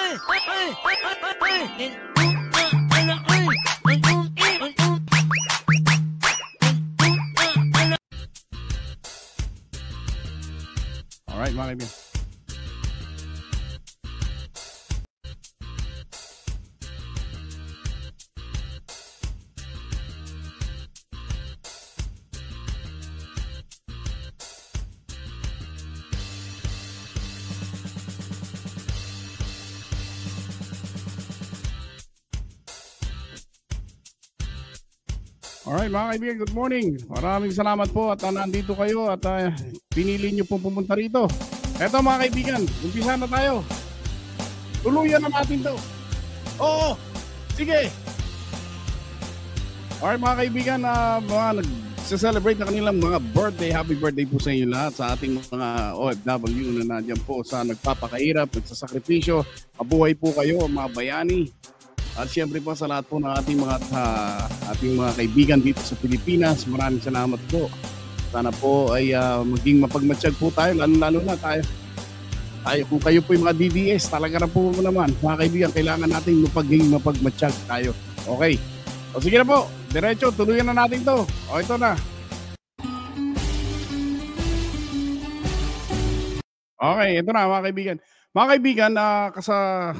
Alright, mga kaibigan. Alright, mga kaibigan, good morning. Maraming salamat po at nandito kayo at pinili nyo pong pumunta rito. Eto mga kaibigan, umpisa na tayo. Tuluyan na natin to. Oo, sige. Alright mga kaibigan, mga nag-celebrate na kanilang mga birthday. Happy birthday po sa inyo lahat, sa ating mga OFW na nandiyan po sa nagpapakahirap, nagsasakripisyo. Mabuhay po kayo mga bayani. At siyempre po sa lahat po ng ating mga kaibigan dito sa Pilipinas, maraming salamat po. Sana po ay maging mapagmatsyag po tayo, lalo na tayo. Kung kayo po yung mga DDS, talaga na po naman, mga kaibigan, kailangan natin maging mapagmatsyag tayo. Okay. O sige na po, diretso, tuluyan na natin to. O ito na. Okay, ito na mga kaibigan. Mga kaibigan,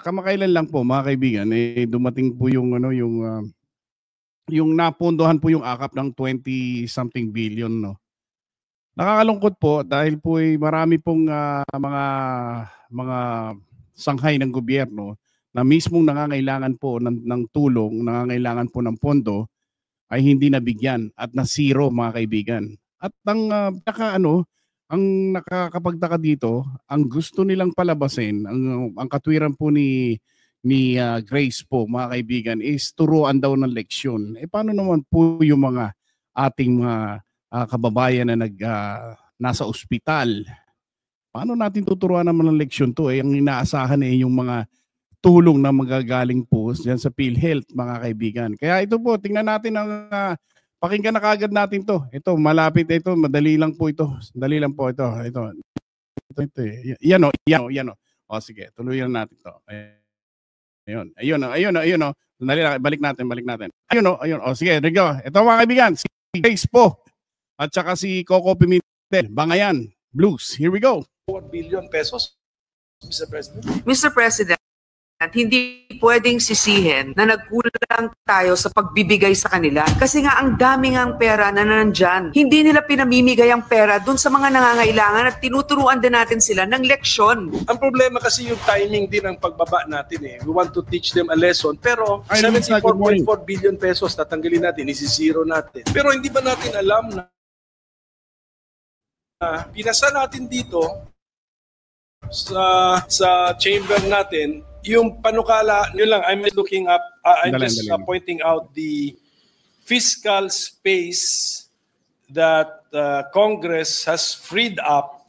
kamakailan lang po mga kaibigan, dumating po yung yung napondohan po yung akap ng 20 something billion, no. Nakakalungkot po dahil po marami pong mga sanghay ng gobyerno na mismong nangangailangan po ng tulong, nangangailangan po ng pondo ay hindi nabigyan at na zero mga kaibigan. At ang nakakapagtaka dito, ang gusto nilang palabasin, ang katwiran po ni Grace po, mga kaibigan, is turuan daw ng leksyon. Paano naman po yung mga ating mga kababayan na nasa ospital? Paano natin tuturuan naman ng leksyon to? Ang inaasahan yung mga tulong na magagaling po diyan sa PhilHealth, mga kaibigan. Kaya ito po, tingnan natin ang pakinggan na kagad natin to. Ito, malapit ito, madali lang po ito. Dali lang po ito. Ito Yan o. O sige, tuloy natin to. Ayun o. Balik natin. Ayun o. Sige, Rigo. Ito mga kaibigan, si Grace po. At saka si Coco Pimentel, Bangayan, Blues. Here we go. 4 billion pesos, Mr. President. Mr. President, hindi pwedeng sisihin na nagkulang tayo sa pagbibigay sa kanila kasi nga ang daming ang pera na nandyan. Hindi nila pinamimigay ang pera dun sa mga nangangailangan at tinuturuan din natin sila ng leksyon. Ang problema kasi yung timing din ng pagbaba natin eh. We want to teach them a lesson pero 74.4 billion pesos tatanggalin natin, isi-zero natin. Pero hindi ba natin alam na pinasa natin dito sa chamber natin yung panukala, yun lang, I'm looking up, I'm just pointing out the fiscal space that Congress has freed up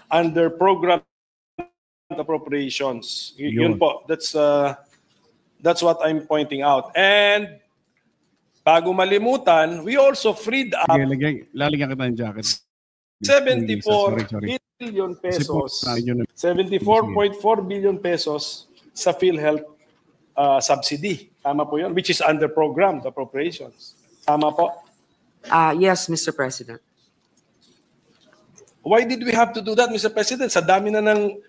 under program appropriations. Yun po, that's what I'm pointing out. And bago malimutan, we also freed up lalagyan kita ng jacket. 74 billion pesos, 74.4 billion pesos sa PhilHealth subsidy. Tama po yun, which is under program appropriations. Tama po? Yes, Mr. President. Why did we have to do that, Mr. President? Sa dami na ng...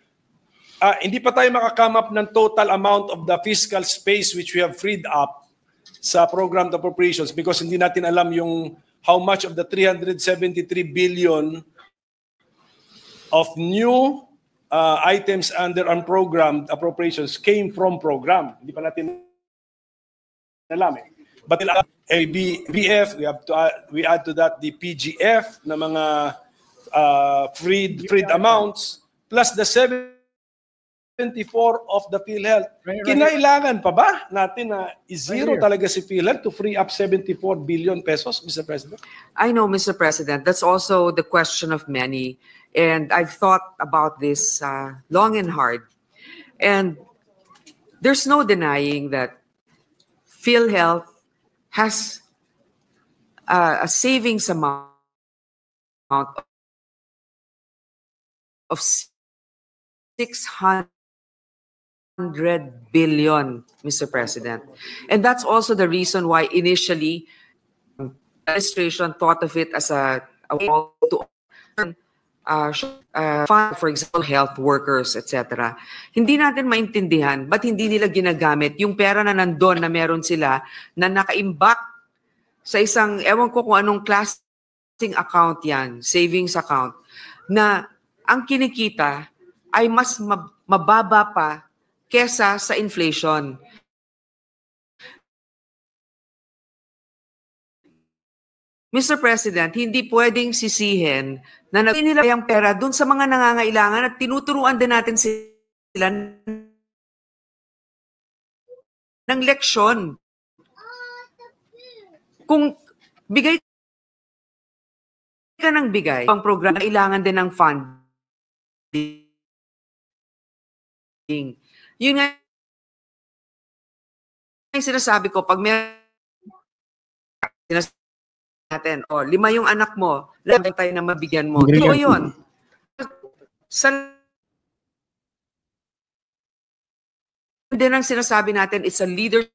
hindi pa tayo makakame up ng total amount of the fiscal space which we have freed up sa program appropriations because hindi natin alam yung how much of the 373 billion of new items under unprogrammed appropriations came from program. Hindi pa natin alam eh. But ABF, we add to that the PGF na mga freed amounts plus the 74 of the PhilHealth. Kinailangan pa ba natin na i-zero talaga si PhilHealth to free up 74 billion pesos, Mr. President? I know, Mr. President. That's also the question of many. And I've thought about this long and hard. And there's no denying that PhilHealth has a savings amount of 600 billion, Mr. President. And that's also the reason why initially the administration thought of it as a way to fund, for example, health workers, etc. Hindi natin maintindihan ba't hindi nila ginagamit yung pera na nandun na meron sila na nakaimbak sa isang, ewan ko kung anong klaseng account yan, savings account, na ang kinikita ay mas mababa pa kesa sa inflation. Mr. President, hindi pwedeng sisihin na nila yung pera dun sa mga nangangailangan at tinuturuan din natin sila ng leksyon. Kung bigay ka ng bigay, pang program, kailangan din ng funding. Yun nga yung sinasabi ko, pag may sinasabi natin, 5 yung anak mo, lang tayo na mabigyan mo. Ito yun. Din ang sinasabi natin, it's a leadership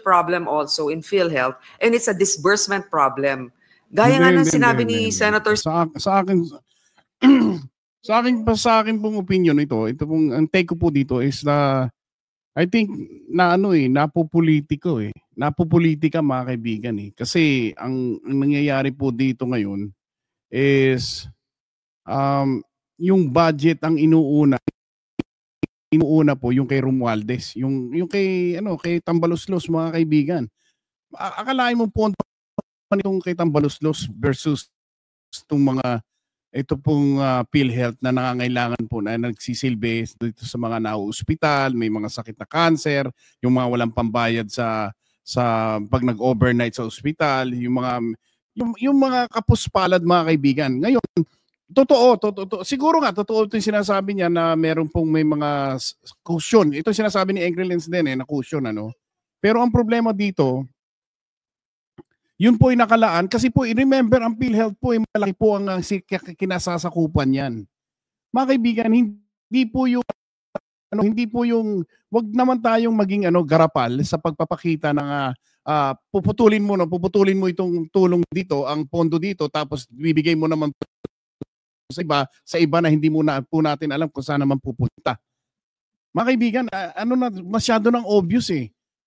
problem also in PhilHealth, and it's a disbursement problem. Gaya nga ng sinabi ni Senator... Sa akin sa akin pong opinion ito pong ang take ko po dito is na I think na napopolitiko napopolitika mga kaibigan kasi ang nangyayari po dito ngayon is yung budget ang inuuna po yung kay Romualdez, yung kay kay Tambaloslos mga kaibigan. Akalain mo po itong kay Tambaloslos versus itong mga ito pong PhilHealth na nangangailangan po na nagsisilbi dito sa mga na-ospital, may mga sakit na cancer, yung mga walang pambayad sa pag nag-overnight sa ospital, yung mga kapuspalad mga kaibigan. Ngayon, totoo. Siguro nga totoo 'yung sinasabi niya na meron pong may mga cushion. Ito sinasabi ni Encrelens din na cushion Pero ang problema dito, yun po ay nakalaan kasi po remember ang PhilHealth po ay malaki po ang kinasasakupan niyan. Mga kaibigan, hindi po yung wag naman tayong maging garapal sa pagpapakita ng puputulin mo itong tulong dito, ang pondo dito tapos bibigay mo naman sa iba na hindi mo na po natin alam kung saan naman pupunta. Mga kaibigan, masyado nang obvious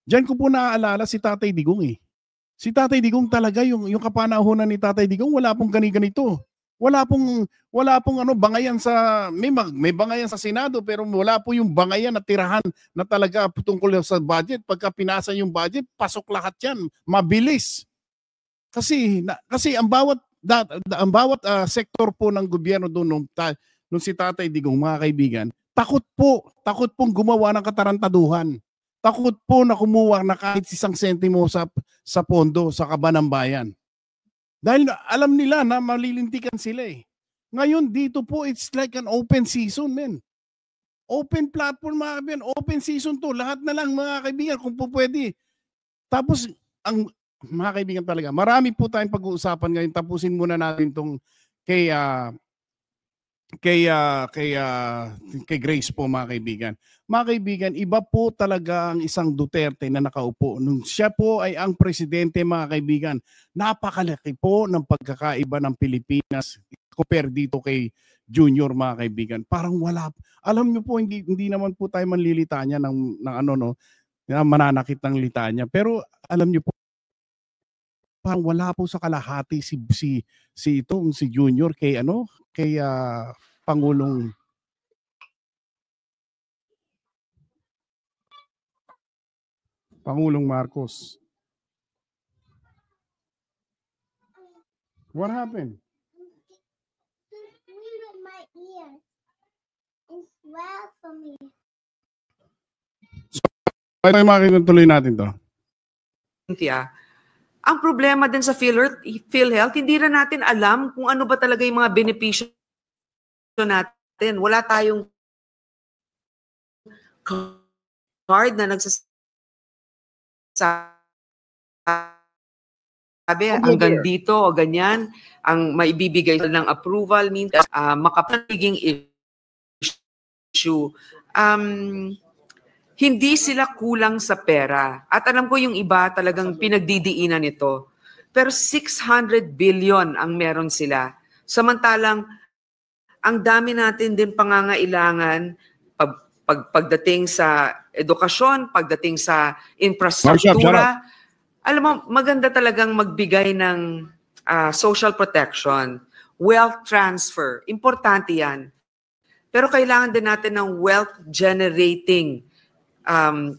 Diyan ko po naaalala si Tatay Digong Si Tatay Digong talaga yung kapanahunan ni Tatay Digong wala pong ganito. Wala pong bangayan sa may bangayan sa Senado pero wala po yung bangayan na tirahan na talaga tungkol sa budget. Pagka pinasa yung budget, pasok lahat 'yan. Mabilis. Kasi ang bawat sektor po ng gobyerno doon nung si Tatay Digong mga kaibigan, takot pong gumawa ng katarantaduhan. Takot po na kumuha na kahit 1 sentimo sa pondo sa kaban ng bayan. Dahil alam nila na malilintikan sila Ngayon dito po it's like an open season, men. Open platform mga kaibigan, open season to. Lahat na lang mga kaibigan kung po pwede. Tapos ang mga kaibigan talaga, marami po tayong pag-uusapan ngayon. Tapusin muna natin tong kay Grace po mga kaibigan. Mga kaibigan, iba po talaga ang isang Duterte na nakaupo. Nung siya po ay ang presidente mga kaibigan, napakalaki po ng pagkakaiba ng Pilipinas compare dito kay Junior mga kaibigan. Parang wala. Alam niyo po, hindi naman po tayo manlilitanya ng mananakit ng litanya. Pero alam niyo po, parang wala po sa kalahati si Junior kay Pangulong Marcos. What happened? My ear is well for me. Ay, makikituloy natin to. Ang problema din sa PhilHealth, hindi na natin alam kung ano ba talaga yung mga benepisyo natin. Wala tayong card na nagsasabi hanggang dito o ganyan, ang maibibigay ng approval means makapagiging issue hindi sila kulang sa pera. At alam ko yung iba talagang pinagdidiinan nito. Pero 600 billion ang meron sila. Samantalang, ang dami natin din pangangailangan pagdating sa edukasyon, pagdating sa infrastruktura. Alam mo, maganda talagang magbigay ng social protection, wealth transfer. Importante yan. Pero kailangan din natin ng wealth generating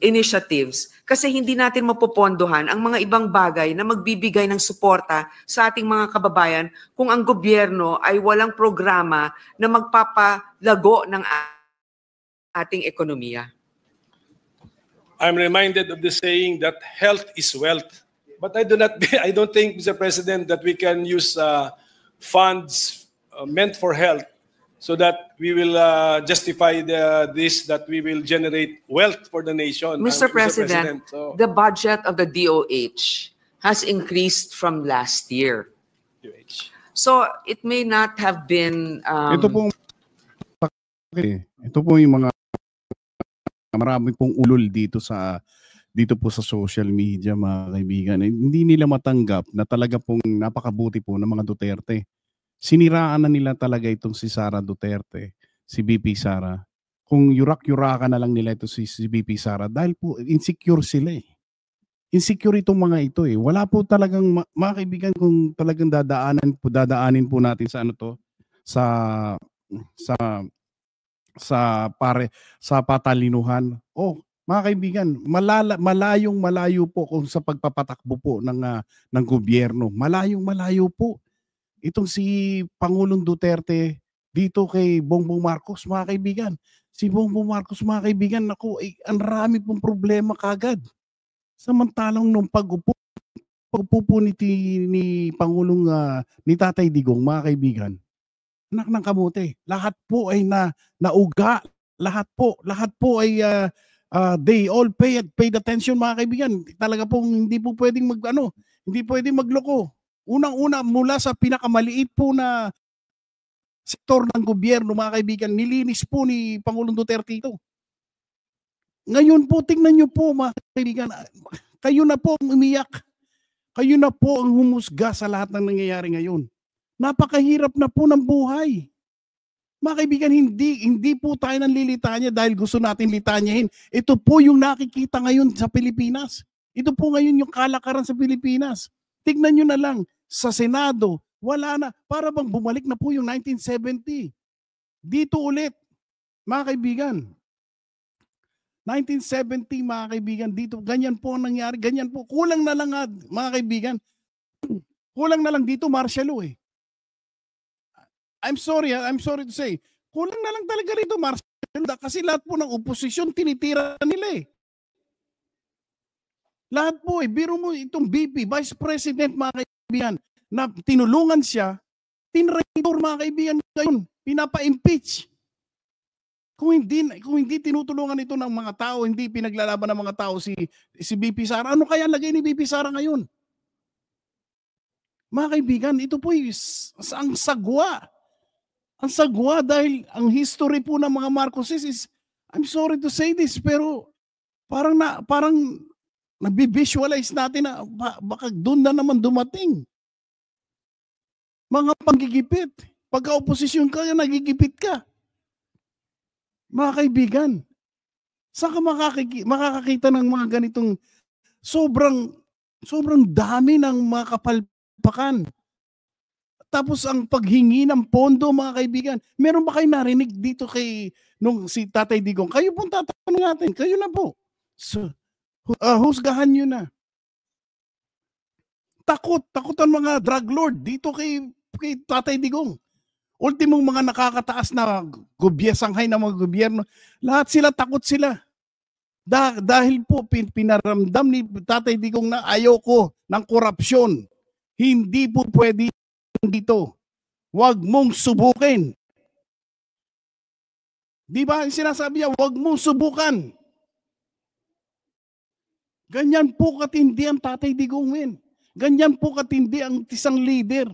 initiatives kasi hindi natin mapopondohan ang mga ibang bagay na magbibigay ng suporta sa ating mga kababayan kung ang gobyerno ay walang programa na magpapalago ng ating ekonomiya. I'm reminded of the saying that health is wealth. But I don't think, Mr. President, that we can use funds meant for health so that we will justify this, that we will generate wealth for the nation. Mr. President, the budget of the DOH has increased from last year. So it may not have been... Ito po yung mga marami pong ulol dito po sa social media, mga kaibigan. Hindi nila matanggap na talaga pong napakabuti po ng mga Duterte. Siniraan na nila talaga itong si Sara Duterte, si BP Sara. Kung yurak-yurakan na lang nila ito si BP Sara dahil po insecure sila eh. Insecure itong mga ito eh. Wala po talagang, mga kaibigan, kung talagang dadaanin po natin sa ano to, sa patalinuhan. Mga kaibigan, malayo po sa pagpapatakbo po ng gobyerno. Malayo po. Itong si Pangulong Duterte dito kay Bongbong Marcos, mga kaibigan. Si Bongbong Marcos, mga kaibigan, naku, ang rami pong problema kagad. Samantalang nung pag-upo po ni Pangulong ni Tatay Digong, mga kaibigan, anak ng kamote, lahat po ay nauga, lahat po ay they all paid attention, mga kaibigan. Talaga pong hindi po pwedeng hindi pwedeng magloko. Unang-una, mula sa pinakamaliit po na sektor ng gobyerno, mga kaibigan, nilinis po ni Pangulong Duterte ito. Ngayon po, tingnan nyo po, mga kaibigan, kayo na po ang umiyak. Kayo na po ang humusga sa lahat ng nangyayari ngayon. Napakahirap na po ng buhay. Mga kaibigan, hindi po tayo nanlilitanya dahil gusto natin litanyahin. Ito po yung nakikita ngayon sa Pilipinas. Ito po ngayon yung kalakaran sa Pilipinas. Tignan nyo na lang, sa Senado, wala na. Para bang bumalik na po yung 1970. Dito ulit, mga kaibigan. 1970, mga kaibigan, dito, ganyan po ang nangyari. Ganyan po. Kulang na lang, mga kaibigan. Kulang na lang dito, martial law eh. I'm sorry to say, kulang na lang talaga rito, martial law. Kasi lahat po ng oposisyon, tinitira nila eh. Lahat po eh, biro mo itong BP, Vice President, mga kaibigan, na tinulungan siya, tinraitor, mga kaibigan, ngayon, pinapa-impeach. Kung hindi tinutulungan ito ng mga tao, hindi pinaglalaban ng mga tao si BP Sara, ano kaya lagay ni BP Sara ngayon? Mga kaibigan, ito po ang sagwa. Ang sagwa dahil ang history po ng mga Marcoses is, I'm sorry to say this, pero parang nabivisualize natin na baka doon na naman dumating. Mga panggigipit. Pagka oposisyon ka, nagigipit ka. Mga kaibigan, saan ka makakakita ng mga ganitong sobrang dami ng mga kapalpakan. Tapos ang paghingi ng pondo, mga kaibigan, meron ba kayo narinig dito nung si Tatay Digong? Kayo pong tatanong natin, kayo na po. So, husgahan nyo na. Takot ang mga drug lord dito kay Tatay Digong. Ultimong mga nakakataas na sanghay ng mga gobyerno, lahat takot sila. Dahil po pinaramdam ni Tatay Digong na ayoko ng korupsyon. Hindi po pwede dito. Huwag mong subukin. Di ba sinasabi niya, huwag mong subukan. Ganyan po katindi ang Tatay Digong men. Ganyan po katindi ang isang leader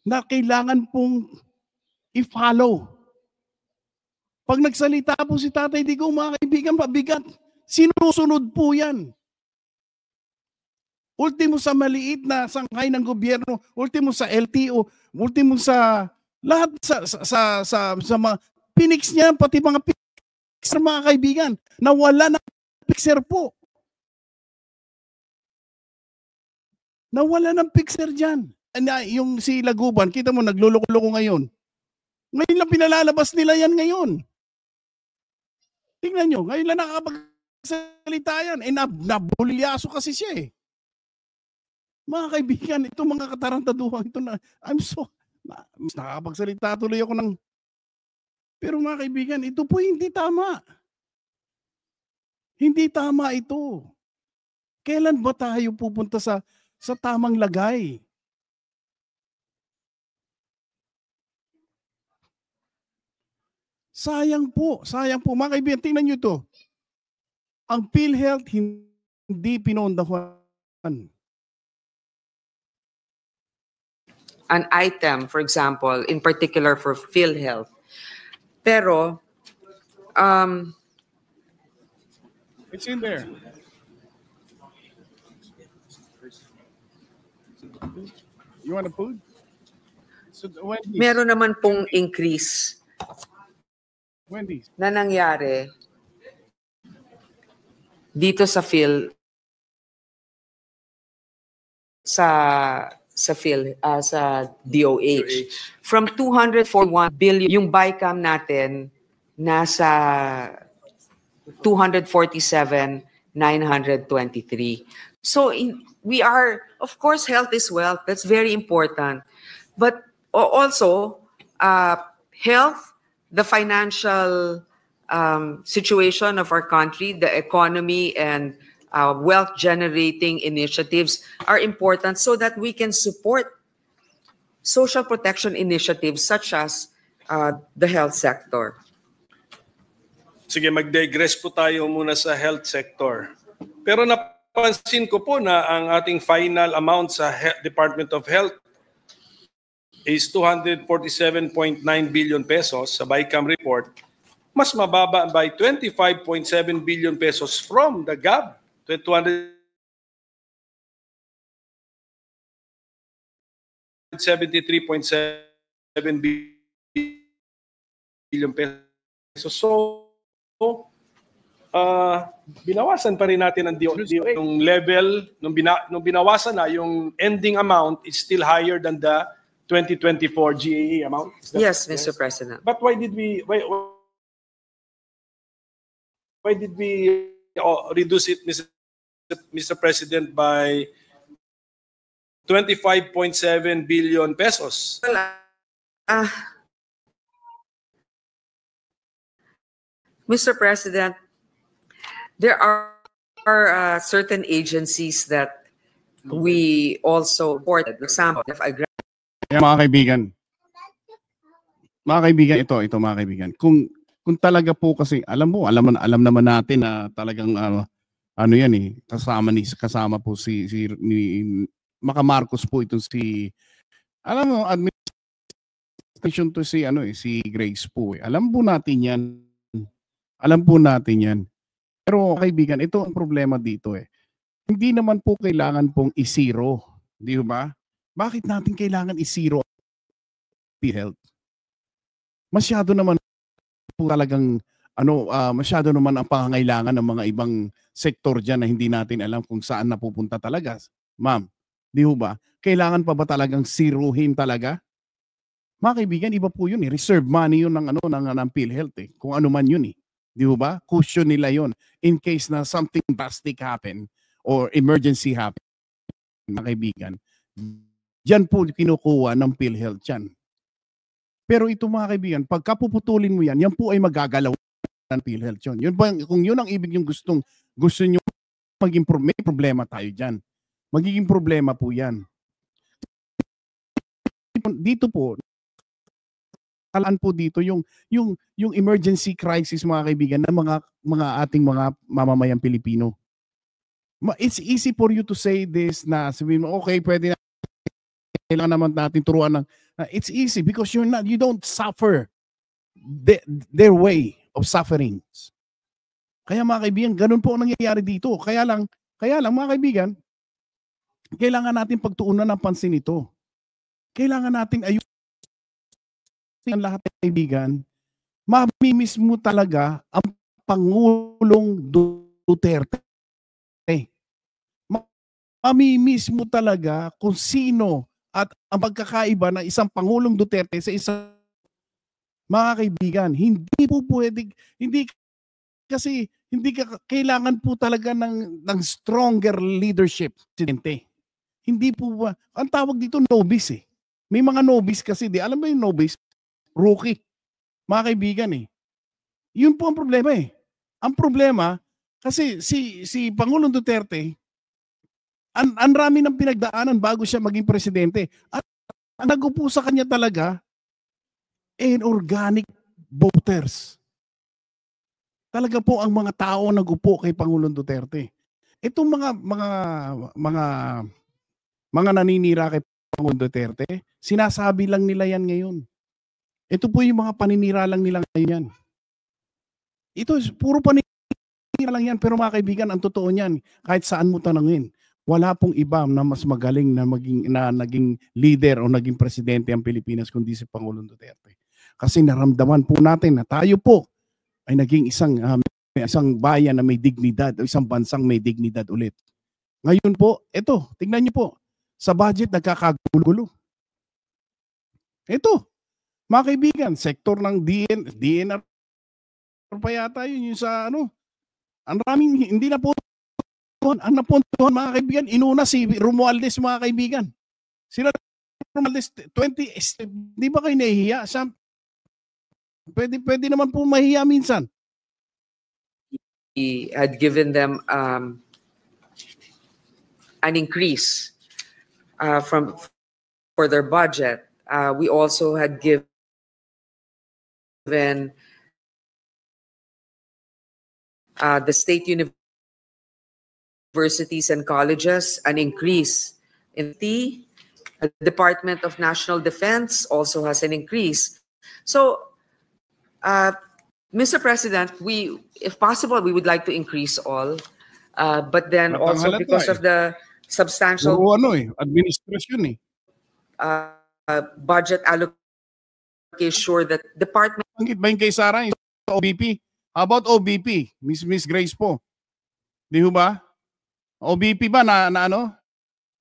na kailangan pong i-follow. Pag nagsalita po si Tatay Digong, mga kaibigan, mabigat. Sinusunod po yan. Ultimo sa maliit na sanghay ng gobyerno, ultimo sa LTO, ultimo sa lahat sa mga pinix niya, pati mga pixer, mga kaibigan, nawala ng pixer po. Nawala ng pixer dyan. Yung si Laguban, kita mo, nagluloko-loko ngayon. Ngayon lang pinalalabas nila yan ngayon. Tingnan nyo, ngayon lang nakakapagsalita yan. Nabulyaso kasi siya eh. Mga kaibigan, itong mga katarantaduhan ito na, nakakapagsalita tuloy ako ng, pero mga kaibigan, ito po hindi tama. Hindi tama ito. Kailan ba tayo pupunta sa tamang lagay? Sayang po, mga kaibigan, tingnan nyo ito. Ang PhilHealth hindi pinondahan. An item, for example, in particular for PhilHealth. Pero, it's in there. You want a food? So, Wendy's. Meron naman pong increase Wendy's. na nangyari dito sa sa DOH. From 241 billion, yung BICAM natin nasa 247,923. So we are, of course, health is wealth. That's very important. But also, health, the financial situation of our country, the economy, and wealth-generating initiatives are important so that we can support social protection initiatives such as the health sector. Sige, mag-digress po tayo muna sa health sector. Pero napansin ko po na ang ating final amount sa Department of Health is 247.9 billion pesos sa BICAM report. Mas mababa by 25.7 billion pesos from the GAB. 273.7 billion pesos. So, binawasan pa rin natin ang DOH. Yung level, nung binawasan na, yung ending amount is still higher than the 2024 GAA amount. Yes, Mr. President. But why did we reduce it, Mr. President, by 25.7 billion pesos? Well, Mr. President, there are certain agencies that we also support. For example, if I Mga kaibigan, ito mga kaibigan, kung talaga po kasi alam naman natin na talagang ano yan eh, kasama po si Maca Marcos po itong alam mo, administration to si Grace po eh. Alam po natin yan. Pero kaibigan, ito ang problema dito eh. Hindi naman po kailangan pong i-zero, di ba? Bakit natin kailangan i-zero PhilHealth? Masyado naman po talagang masyado naman ang pangangailangan ng mga ibang sektor diyan na hindi natin alam kung saan napupunta talaga. Ma'am, di ba? Kailangan pa ba talagang zerohin talaga? Mga kaibigan, iba po yun eh. Reserve money yun ng PhilHealth eh. Kung ano man yun eh. Di ba? Cushion nila yun in case na something drastic happen or emergency happen. Mga kaibigan, diyan po kinukuha ng PhilHealth yan. Pero ito mga kaibigan, pagka puputulin mo yan, yan po ay magagalaw ng PhilHealth yun. Kung yun ang ibig yung gusto nyo maging may problema tayo dyan. Magiging problema po yan. Dito po, alaan po dito yung emergency crisis mga kaibigan ng mga ating mga mamamayang Pilipino. It's easy for you to say this na sabihin mo, okay, pwede na, kailangan naman natin turuan ng, it's easy because you don't suffer their way. of sufferings. Kaya mga kaibigan, ganun po ang nangyayari dito. Kaya lang mga kaibigan, kailangan natin pagtuunan ng pansin ito. Kailangan natin ayusin ang lahat ng kaibigan. Mamimiss mo talaga ang Pangulong Duterte. Mamimiss mo talaga kung sino at ang pagkakaiba ng isang Pangulong Duterte sa isang mga kaibigan. Hindi po pwede, hindi kailangan po talaga ng stronger leadership, presidente. Hindi po ba, ang tawag dito novice eh. May mga novice kasi, alam mo yung novice? Rookie. Mga kaibigan eh. Yun po ang problema eh. Ang problema, kasi si Pangulong Duterte, ang rami ng pinagdaanan bago siya maging presidente. At ang nagupo sa kanya talaga, organic voters. Talaga po ang mga tao nagupo kay Pangulong Duterte. Itong mga naninira kay Pangulong Duterte, sinasabi lang nila yan ngayon. Ito po yung mga paninira lang nila ngayon yan. Ito, puro paninira lang yan. Pero mga kaibigan, ang totoo niyan, kahit saan mo tanungin, wala pong iba na mas magaling na naging leader o naging presidente ang Pilipinas kundi si Pangulong Duterte. Kasi naramdaman po natin na tayo po ay naging isang bayan na may dignidad o isang bansang may dignidad ulit. Ngayon po, ito, tingnan niyo po, sa budget nagkakagulo-gulo. Ito, mga kaibigan, sektor ng DNR pa yata yun yung sa ang raming hindi na po ang napuntuhan mga kaibigan, inuna si Romualdez mga kaibigan. Sila Romualdez 20, di ba kayo nahihiya? Pwede naman po mahiya minsan. He had given them an increase for their budget. We also had given the state universities and colleges an increase in the Department of National Defense also has an increase. So, Mr. President, if possible, we would like to increase all, but then also because of the substantial administration budget allocation, sure that department. Bakit ba yung kay Sara yung OBP? How about OBP, Miss Grace po? Di ba? OBP ba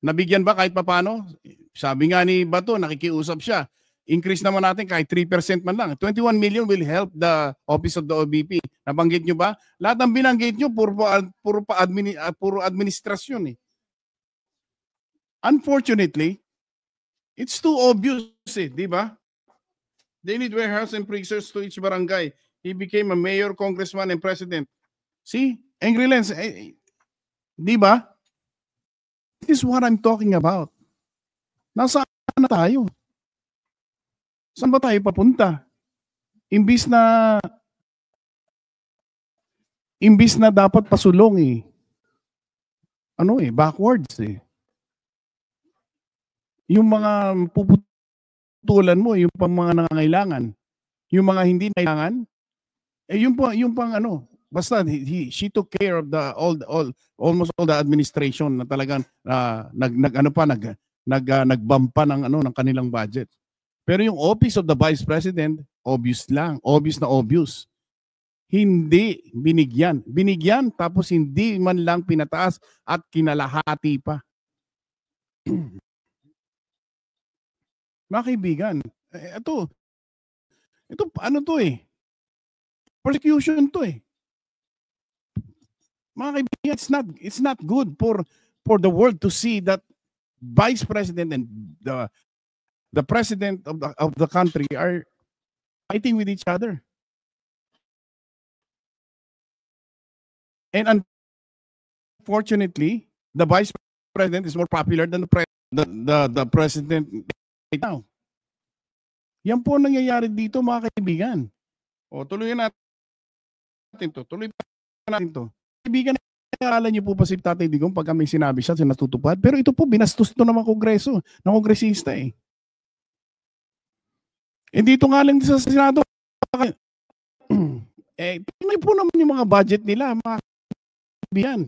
nabigyan ba kahit papano? Sabi nga ni Bato, nakikiusap siya. Increase naman natin kahit 3% man lang. 21 million will help the office of the OBP. Nabanggit nyo ba? Lahat ng binanggit nyo, puro administrasyon eh. Unfortunately, it's too obvious eh, di ba? They need warehouse and preachers to each barangay. He became a mayor, congressman, and president. See? Angry Lens, di ba? This is what I'm talking about. Nasaan na tayo? Saan ba tayo papunta? Imbis na dapat pasulong eh. Backwards eh. Yung mga puputulan mo, yung pang mga nangangailangan, yung mga hindi nangangailangan, yung pang basta she took care of almost all the administration na talagang nagbump pa ng kanilang budget. Pero yung office of the Vice President, obvious na obvious. Hindi binigyan. Binigyan tapos hindi man lang pinataas at kinalahati pa. Mga kaibigan, ito to eh. Persecution to eh. Mga kaibigan, it's not good for the world to see that Vice President and the President of the country are fighting with each other. And unfortunately, the Vice President is more popular than the President right now. Yan po nangyayari dito mga kaibigan. Tuloy natin to. Kaibigan, akala niyo po pa si Tatay Digong pag may sinabi siya, sinatutupad. Pero ito po, binastos to ng mga kongreso, ng kongresista eh. Dito nga lang sa Senado. tingnan po naman yung mga budget nila, mga kaibigan.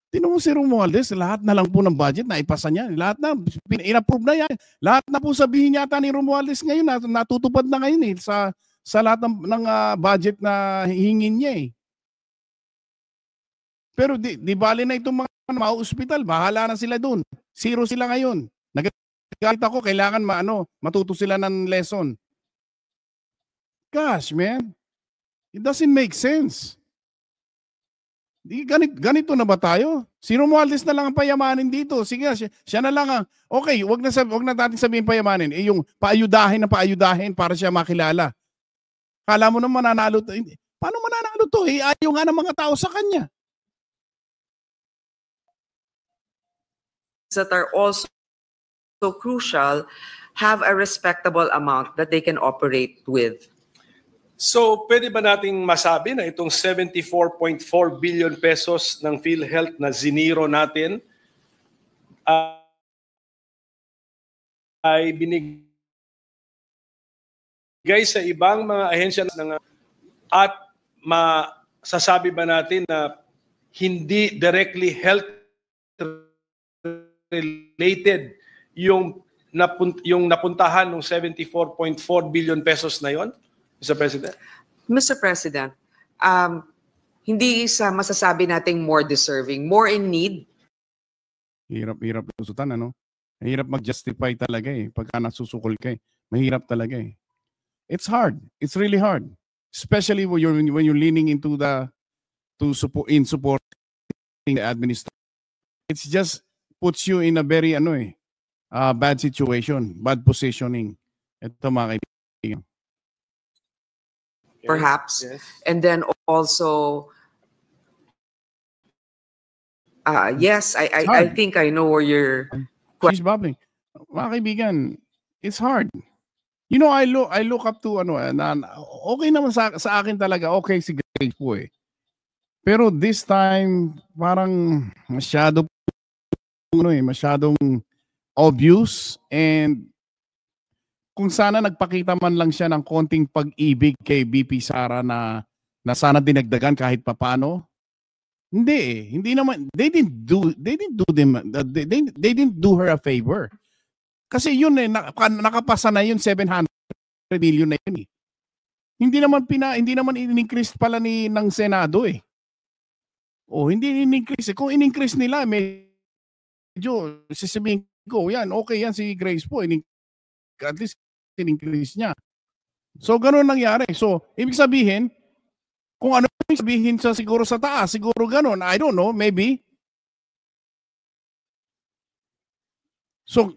Tingnan mo si Romualdez, lahat na lang po ng budget na ipasa niya. Lahat na, in-approve na yan. Lahat na po sabihin yata ni Romualdez ngayon, natutupad na ngayon sa lahat ng budget na hihingin niya eh. Pero di bali na itong mga ospital, bahala na sila doon. Zero sila ngayon. Nagagalit ako, kailangan matuto sila ng lesson. Gosh, man. It doesn't make sense. Ganito na ba tayo? Si Romualdez na lang ang payamanin dito. Sige, siya na lang ang, okay, wag na natin sabihin payamanin. Yung paayudahin para siya makilala. Kala mo naman mananalo. Paano mananalo to? Ayaw nga ng mga tao sa kanya. That are also so crucial have a respectable amount that they can operate with. So, pwede ba nating masabi na itong 74.4 billion pesos ng PhilHealth na ziniro natin ay binigay sa ibang mga ahensya at masasabi ba natin na hindi directly health related yung napuntahan ng 74.4 billion pesos na yon? Mr. President? Mr. President, hindi isa masasabi nating more deserving, more in need. Hirap lusutan, ano? Mahirap mag-justify talaga eh. Pagka nasusukol ka eh. Mahirap talaga eh. It's hard. It's really hard. Especially when you're leaning into supporting the administration. It's just puts you in a very bad situation, bad positioning. Ito mga kaibigan. Perhaps. Yes. And then also, yes, I think I know where you're... She's bubbling. Mga kaibigan, it's hard. You know, I look up to, okay naman sa akin talaga, okay si Grace po eh. Pero this time, parang masyadong obvious, and kung sana nagpakita man lang siya ng konting pag-ibig kay BP Sara na sana dinagdagan kahit papaano. Hindi eh. Hindi naman, they didn't do her a favor. Kasi yun eh, nakapasa na yun, 700 million na yun eh. Hindi naman in-increase pala ng Senado eh. Hindi in-increase eh. Kung in-increase nila, medyo sasabihin ko, yan, okay yan si Grace po. At least in-increase niya. So, ganun nangyari. So, ibig sabihin, kung ano yung sabihin sa siguro sa taas, siguro ganun. I don't know, maybe. So,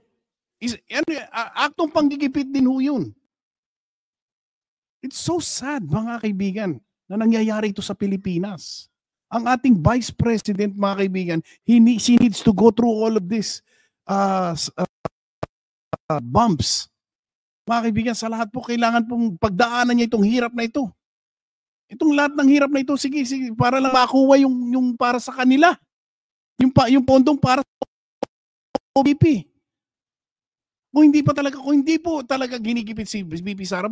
aktong panggigipit din ho yun. It's so sad, mga kaibigan, na nangyayari ito sa Pilipinas. Ang ating Vice President, mga kaibigan, she needs to go through all of this bumps. Mga kaibigan, sa lahat po, kailangan pong pagdaanan niya itong hirap na ito. Itong lahat ng hirap na ito, sige, para lang makuha yung para sa kanila. Yung pondong para sa OBP. Kung hindi po talaga ginigipit si BP Sara,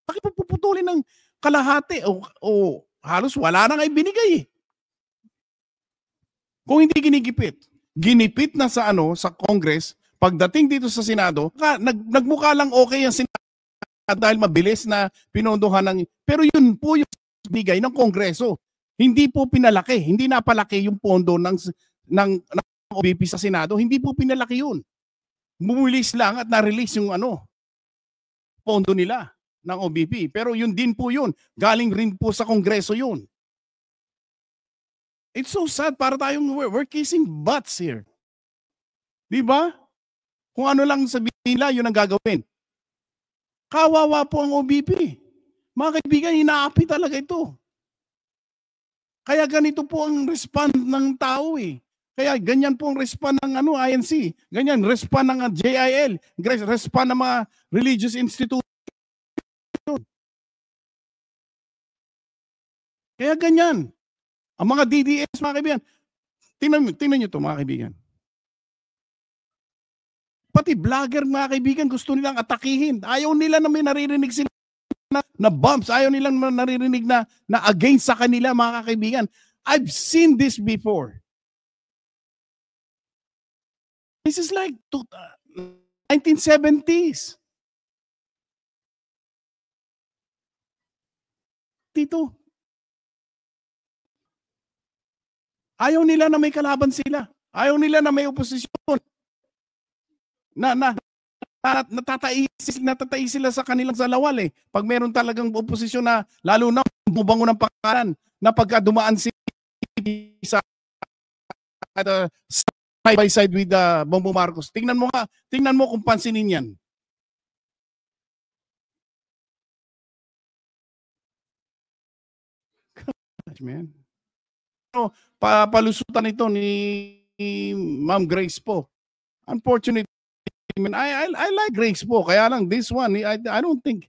bakit po puputulin ng kalahati o halos wala na nga ibinigay eh. Kung hindi ginipit na sa Congress, pagdating dito sa Senado, nagmukha lang okay ang Senado dahil mabilis na pinondohan pero yun po yung bigay ng Kongreso. Hindi po pinalaki, hindi napalaki yung pondo ng OBP sa Senado, hindi po pinalaki yun. Bumulis lang at na-release yung pondo nila ng OBP. Pero yun din po yun. Galing rin po sa Kongreso yun. It's so sad, para we're kissing butts here. Di ba? Kung ano lang sabihin nila, yun ang gagawin. Kawawa po ang OBP. Mga kaibigan, hinaapi talaga ito. Kaya ganito po ang respond ng tao eh. Kaya ganyan po ang respond ng INC. Ganyan, respond ng JIL. Respond ng mga religious institution. Kaya ganyan. Ang mga DDS, mga kaibigan, tingnan nyo ito, mga kaibigan. Pati vlogger, mga kaibigan, gusto nilang atakihin. Ayaw nila na may naririnig sila na bumps. Ayaw nilang naririnig na against sa kanila, mga kaibigan. I've seen this before. This is like 1970s. Tito. Ayaw nila na may kalaban sila. Ayaw nila na may oposisyon. Natatai sila sa kanilang salawal eh. Pag meron talagang oposisyon na, lalo na bubango ng pakaran, na pagka dumaan sila sa side by side with Bongbong Marcos. Tingnan mo kung pansinin yan. Gosh, man. Palusutan ito ni Ma'am Grace po. Unfortunately, I like Grace po. Kaya lang this one, I don't think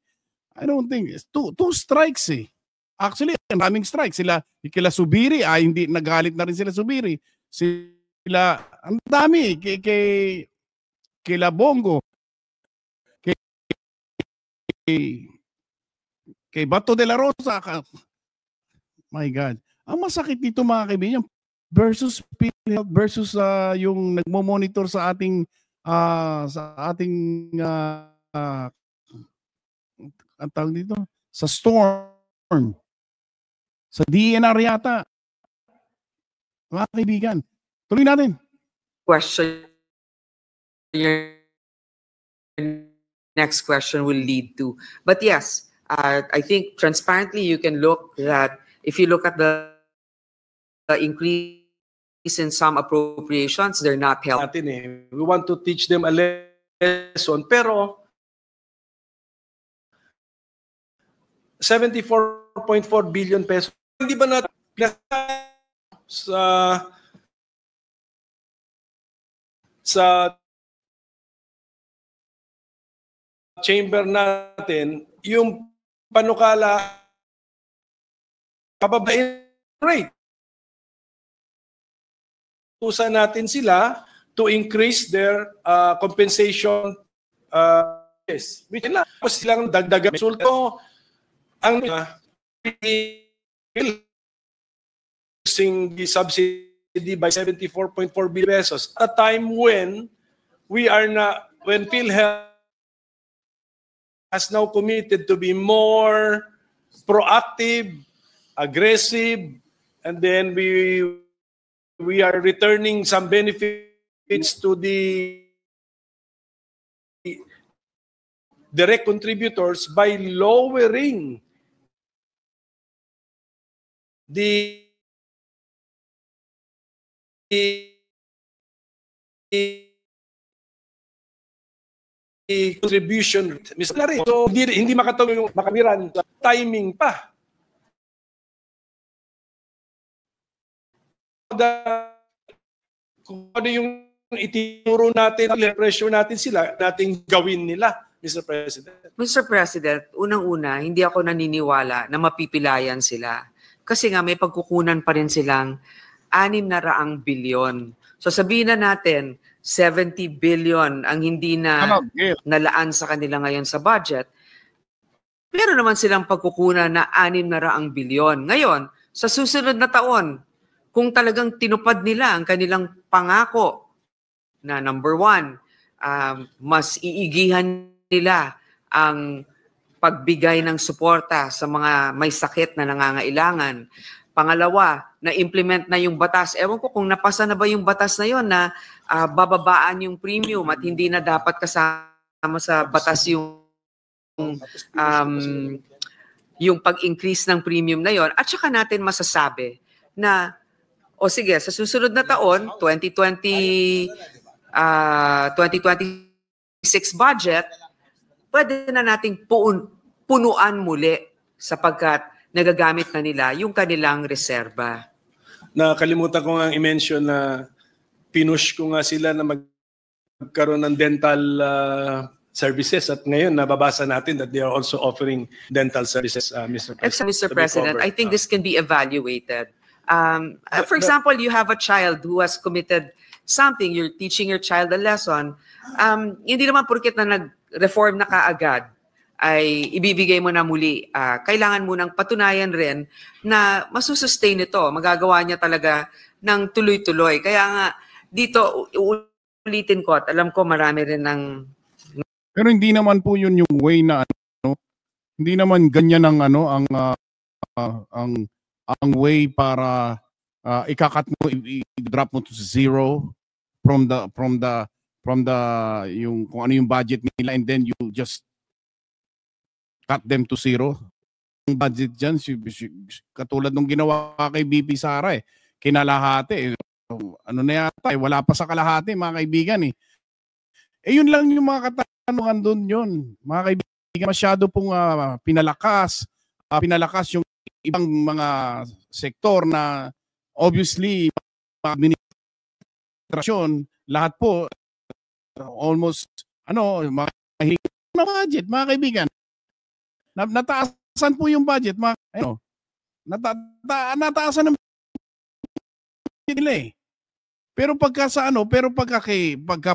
two strikes eh. Actually, maraming strikes sila. Kila Subiri, hindi nagalit na rin sila Subiri. Sila ang dami kila Bongo. Kay Bato de la Rosa. My God. Ang masakit dito, mga kaibigan, versus PhilHealth versus yung nagmo-monitor sa ating ang tawag dito, sa storm, sa DNR yata. Mga kaibigan, tuloy natin. Question. Your next question will lead to. But yes, I think transparently you can look that if you look at the increase in some appropriations, they're not helping. We want to teach them a lesson, pero 74.4 billion pesos. Hindi ba natin sa chamber natin yung panukala pababain rate. Usan natin sila to increase their compensation yes. Which na silang dagdagan resulto ang using the subsidy by 74.4 billion pesos at a time when PhilHealth has now committed to be more proactive, aggressive, and then we are returning some benefits to the direct contributors by lowering the contribution. So, hindi makatulong yung makamiran sa timing pa. Kung ano yung ituro natin, pressure natin sila, nating gawin nila, Mr. President. Mr. President, unang-una, hindi ako naniniwala na mapipilayan sila. Kasi nga may pagkukunan pa rin silang 600 bilyon. So sabihin na natin, 70 billion ang hindi na nalaan sa kanila ngayon sa budget. Meron naman silang pagkukunan na 600 bilyon. Ngayon, sa susunod na taon, kung talagang tinupad nila ang kanilang pangako na number 1, mas iigihan nila ang pagbigay ng suporta sa mga may sakit na nangangailangan. Pangalawa, na-implement na yung batas. Ewan ko kung napasa na ba yung batas na yon na bababaan yung premium at hindi na dapat kasama sa batas yung pag-increase ng premium na yon. At saka natin masasabi na, o sige, sa susunod na taon, 2026 budget, pwede na nating punuan muli sapagkat nagagamit na nila yung kanilang reserba. Nakalimutan ko nga i-mention na pinush ko nga sila na magkaroon ng dental services at ngayon nababasa natin that they are also offering dental services, Mr. President. Mr. President, I think this can be evaluated. For example, you have a child who has committed something, you're teaching your child a lesson, hindi naman porket na nag-reform na kaagad ay ibibigay mo na muli. Kailangan mo nang patunayan rin na masusustain ito. Magagawa niya talaga ng tuloy-tuloy. Kaya nga, dito, ulitin ko at alam ko marami rin ng... Pero hindi naman po yun yung way na ano, hindi naman ganyan ang ano ang way para ikakat mo, i-drop mo to zero from the yung kung ano yung budget nila, and then you just cut them to zero. Ang budget dyan, katulad nung ginawa kay BP Sara kinalahati. Ano na yata, wala pa sa kalahati, mga kaibigan yun lang yung mga katanungan doon yun. Mga kaibigan, masyado pong pinalakas yung ibang mga sektor na obviously administrasyon, lahat po almost mahigit na budget, mga kaibigan. Nataasan po yung budget, nataasan ng budget nila Pero pagka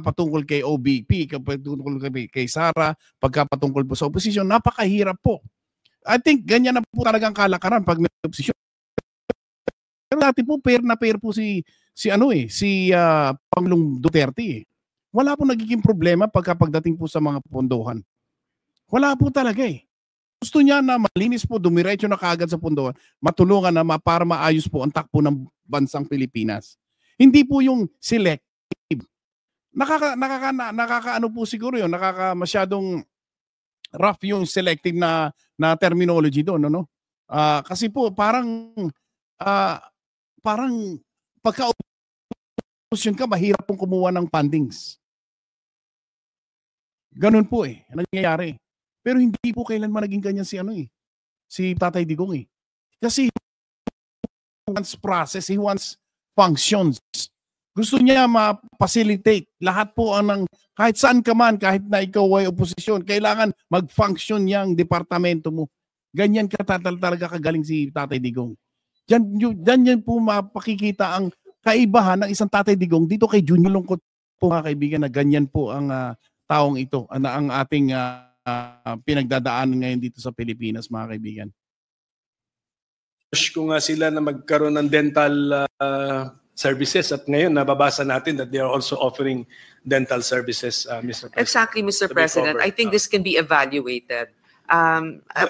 patungkol kay OBP, patungkol kay Sara, pagka patungkol po sa oposisyon, napakahirap po. I think ganyan na po talagang kalakaran pag may oposisyon. Pero dati po fair po si Pangulong Duterte. Wala po nagiging problema pagdating po sa mga pondohan. Wala po talaga Gusto niya na malinis po, dumiretso na kaagad sa pondohan, matulungan na para maayos po ang takbo ng bansang Pilipinas. Hindi po yung selective. Nakakaano po siguro yun, masyadong rough yung selective na terminology doon, no? Kasi po parang pagka-opposition ka, mahirap pong kumuha ng fundings. Ganun po nangyayari. Pero hindi po kailanman naging ganyan si Tatay Digong Kasi he wants process, he wants functions. Gusto niya ma-facilitate lahat po kahit saan ka man, kahit na ikaw ay oposisyon, kailangan mag-function yang departamento mo. Ganyan talaga kagaling si Tatay Digong. Diyan po mapakikita ang kaibahan ng isang Tatay Digong dito kay Junior Lungkot po, mga kaibigan, na ganyan po ang taong ito, ang ating pinagdadaanan ngayon dito sa Pilipinas, mga kaibigan. Push ko nga sila na magkaroon ng dental services, at ngayon nababasa natin that they are also offering dental services, Mr. President. Exactly, Mr. President. I think this can be evaluated.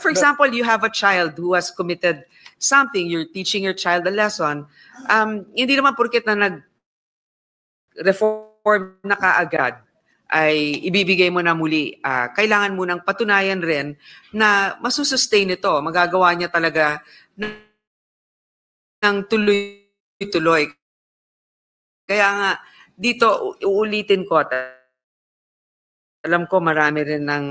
For example, you have a child who has committed something, you're teaching your child a lesson. Hindi naman porket na nag-reform na kaagad ay ibibigay mo na muli. Kailangan mo nang patunayan rin na masusustain ito. Magagawa niya talaga ng tuloy-tuloy. Kaya nga, dito, uulitin ko, at alam ko marami rin ng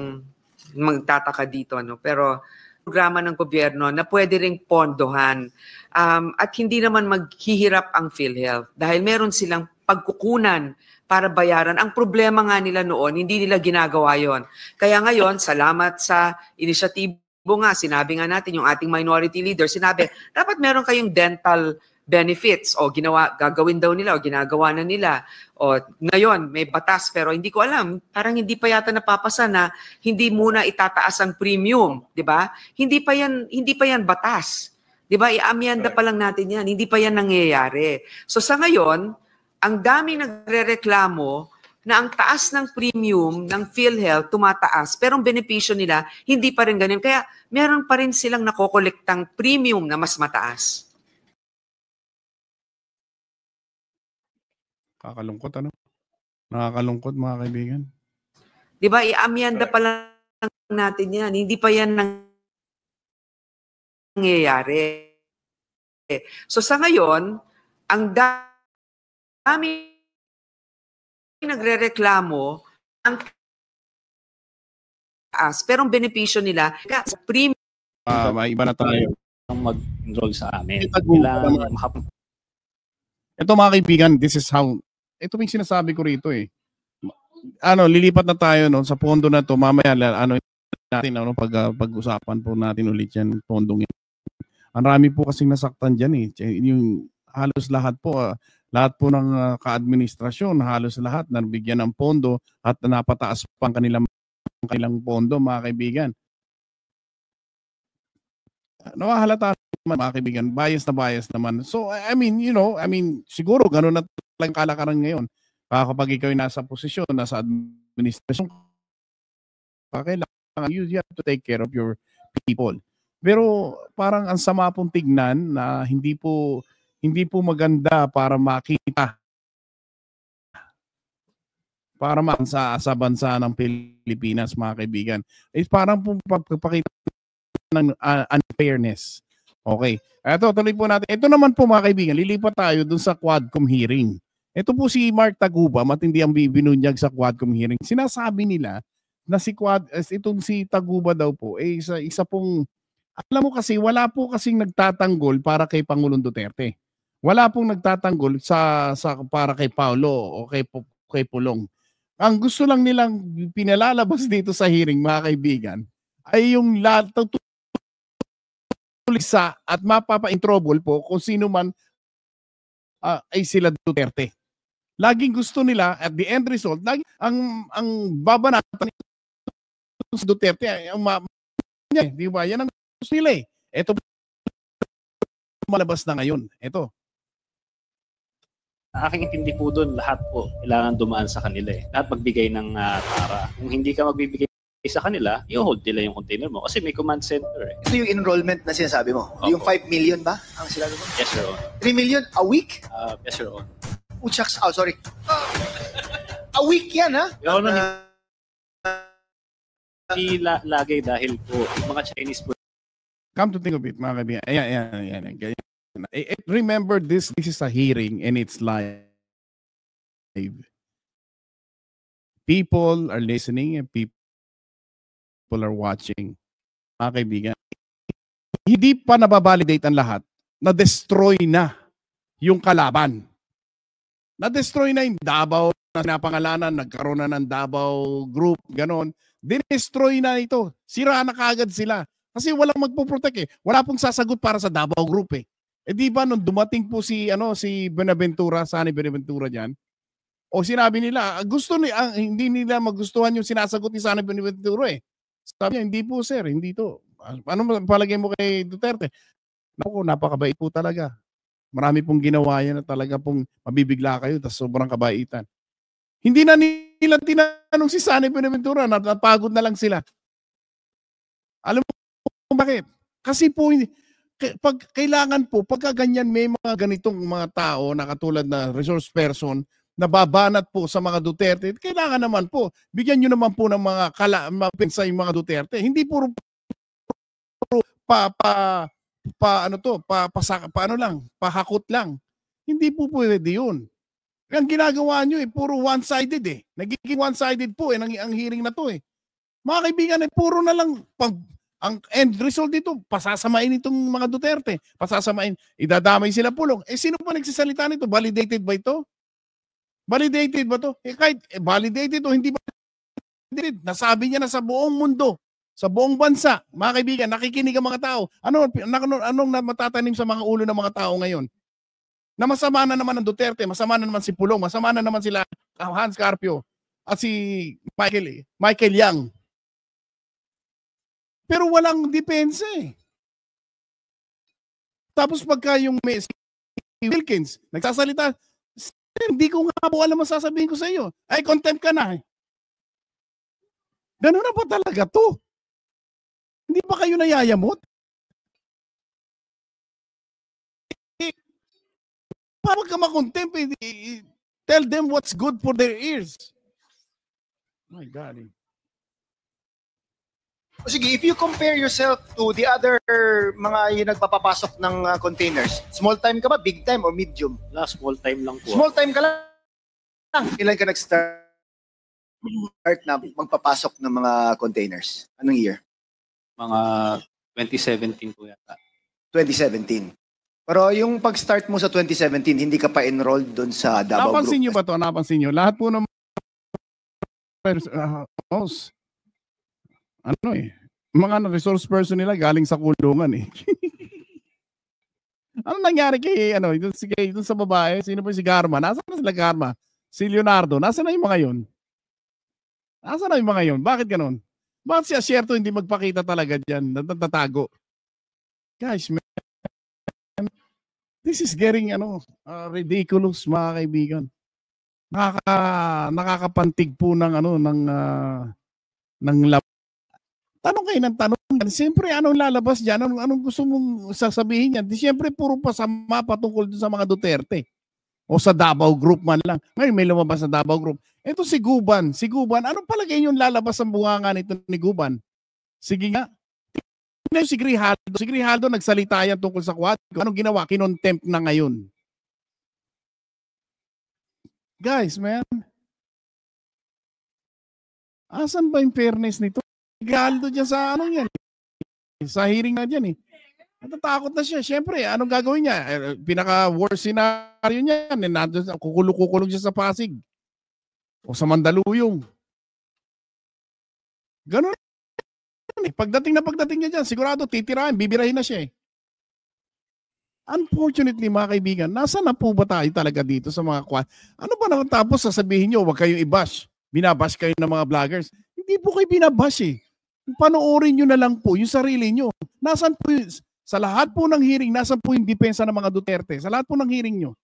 magtataka dito, pero programa ng gobyerno na pwede ring pondohan at hindi naman maghihirap ang PhilHealth dahil meron silang pagkukunan para bayaran. Ang problema nga nila noon, hindi nila ginagawa yon. Kaya ngayon, salamat sa inisyatibo nga, sinabi nga natin, yung ating minority leader, sinabi, dapat meron kayong dental benefits o gagawin daw nila o ginagawa na nila. O ngayon, may batas pero hindi ko alam, parang hindi pa yata napapasa na hindi muna itataas ang premium, 'di ba? Hindi pa yan batas. 'Di ba? Iamyenda pa lang natin 'yan. Hindi pa yan nangyayari. So sa ngayon, ang daming nagrereklamo na ang taas ng premium ng PhilHealth tumataas pero ang benepisyo nila hindi pa rin ganun. Kaya meron pa rin silang nakokolektang premium na mas mataas. Kakalungkot Nakakalungkot, mga kaibigan. 'Di ba? Iamyenda pa lang natin 'yan. Hindi pa yan nangyayari. So sa ngayon, ang dami nagrereklamo ang taas pero ang benepisyo nila sa premium. May iba na tayo mag-enroll sa amin. Ito, mga kaibigan, this is how, ito yung sinasabi ko rito lilipat na tayo sa pondo na to mamaya, natin pag-usapan po natin ulit yan, pondong yan. Ang rami po kasing nasaktan dyan yung halos lahat po ng ka-administrasyon, halos lahat nabigyan ng pondo at napataas pa ang kanilang pondo, mga kaibigan. nawahalata naman mga kaibigan, bias naman. So, I mean, siguro ganun na talagang kalakaran ngayon. Kapag ikaw ay nasa posisyon, nasa administrasyon, kailangan you have to take care of your people. Pero parang ang sama pong tignan na hindi po maganda para makita sa bansa ng Pilipinas, mga kaibigan. Parang po pagpapakita ng unfairness. Okay. Ito, tuloy po natin. Ito naman po, mga kaibigan, lilipat tayo dun sa Quadcom hearing. Ito po si Mark Taguba, matindi ang binunyag sa Quadcom hearing. Sinasabi nila na itong si Taguba daw po, isa pong, alam mo kasi, wala po kasing nagtatanggol para kay Pangulong Duterte. Wala pong nagtatanggol para kay Paulo o kay Pulong. Ang gusto lang nilang pinalalabas dito sa hearing, mga kaibigan, ay yung tulisa at mapapa-introbol po kung sino man ay sila Duterte. Laging gusto nila, at the end result, ang babanatan sa Duterte, di ba? Yan ang gusto nila eh. Ito malabas na ngayon. Ito. Aking intindi po doon, lahat po kailangan dumaan sa kanila eh. Lahat magbigay ng tara. Kung hindi ka magbibigay sa kanila, i-hold nila yung container mo kasi may command center eh. Ito yung enrollment na sinasabi mo? Opo. Yung 5 million ba ang sinabi mo? Yes, Your Honor. 3 million a week? Yes, Your Honor. Uchaks, sorry. A week yan, ha? Your Honor, hindi lagay dahil po yung mga Chinese po. Come to think of it, mga kaibigan. Ayan. Remember, this is a hearing and it's live. People are listening and people are watching. Mga kaibigan, hindi pa nababalidate ang lahat. Na-destroy na yung kalaban. Na-destroy na yung Davao na napangalanan, nagkaroon na ng Davao Group, ganon. Destroy na ito. Sira na kaagad sila. Kasi walang magpo-protect eh. Wala pong sasagot para sa Davao Group eh. Eh di ba nung dumating po si Buenaventura, Sani Buenaventura diyan, o sinabi nila, hindi nila magustuhan yung sinasagot ni Sani Buenaventura eh. Sabi niya, hindi po sir, hindi to. Ano palagay mo kay Duterte? Naku, napakabait po talaga. Marami pong ginawa yan na talaga pong mabibigla kayo tapos sobrang kabaitan. Hindi na nila tinanong si Sani Buenaventura, napagod na lang sila. Alam mo kung bakit? Kasi po, kailangan po, pagka ganyan may mga ganitong mga tao na katulad na resource person na babanat po sa mga Duterte, kailangan naman po, bigyan nyo naman po ng mga mapinsa yung mga Duterte. Hindi puro pahakot lang. Hindi po pwede yun. Ang ginagawa nyo puro one-sided eh. Nagiging one-sided po ang hearing na to eh. Mga kaibigan puro na lang ang end result dito, pasasamain itong mga Duterte. Pasasamain, idadamay sila Pulong. Sino pa nagsisalita nito? Validated ba ito? Validated ba ito? Kahit validated o hindi validated, nasabi niya na sa buong mundo, sa buong bansa, mga kaibigan, nakikinig ang mga tao. Anong matatanim sa mga ulo ng mga tao ngayon? Na masama na naman ang Duterte, masama na naman si Pulong, masama na naman sila Hans Carpio at si Michael Yang. Pero walang depensa eh. Tapos pagka yung si Wilkins nagsasalita, hindi ko nga po alam ang sasabihin ko sa iyo. Ay, contempt ka na eh. Ganun na ba talaga to? Hindi ba kayo nayayamot? Para ka makontempt, tell them what's good for their ears. My God. Sige, if you compare yourself to the other mga yung nagpapapasok ng containers, small time ka ba, big time, or medium? Small time lang po. Small time ka lang. Ilan ka nag-start na magpapasok ng mga containers? Anong year? Mga 2017 po yata. 2017. Pero yung pag-start mo sa 2017, hindi ka pa enrolled doon sa Davao Group. Napansin nyo ba ito? Napansin nyo? Lahat po ng mga resource person nila galing sa kulungan eh. Ano nangyari kay dun sa babae? Sino ba si Garma? Nasaan na sila Garma? Si Leonardo, nasaan na yung mga yun? Nasaan na yung mga yun? Bakit ganun? Bakit si Asierto hindi magpakita talaga dyan? Natatago. Guys, man, this is getting ridiculous, mga kaibigan. Nakakapantig po ng tanong kayo ng tanong. Siyempre, anong lalabas dyan? Anong gusto mong sasabihin yan? Siyempre, puro pasama patungkol sa mga Duterte. O sa Davao Group man lang. Ngayon, may lumabas sa Davao Group. Ito si Guban. Anong palagay yung lalabas ang bunganga nito ni Guban? Sige nga. Tingnan si Grijaldo. Si Grijaldo nagsalita yan tungkol sa Quad. Anong ginawa? Kinontempt na ngayon. Guys, man. Asan ba yung fairness nito? Grijaldo dyan sa yan. Sa hearing na dyan eh. Natatakot na siya. Siyempre, anong gagawin niya? Pinaka-worst scenario niya. Kukulong siya sa Pasig. O sa Mandaluyong. Ganun. Pagdating niya dyan, sigurado titirahin, bibirahin na siya eh. Unfortunately, mga kaibigan, nasa na po ba tayo talaga dito sa mga ano ba naman tapos sasabihin nyo, huwag kayong i-bash. Binabash kayo ng mga vloggers. Hindi po kayo binabash eh. Panoorin nyo na lang po yung sarili nyo. Nasaan po sa lahat po ng hearing, nasaan po yung depensa ng mga Duterte? Sa lahat po ng hearing nyo.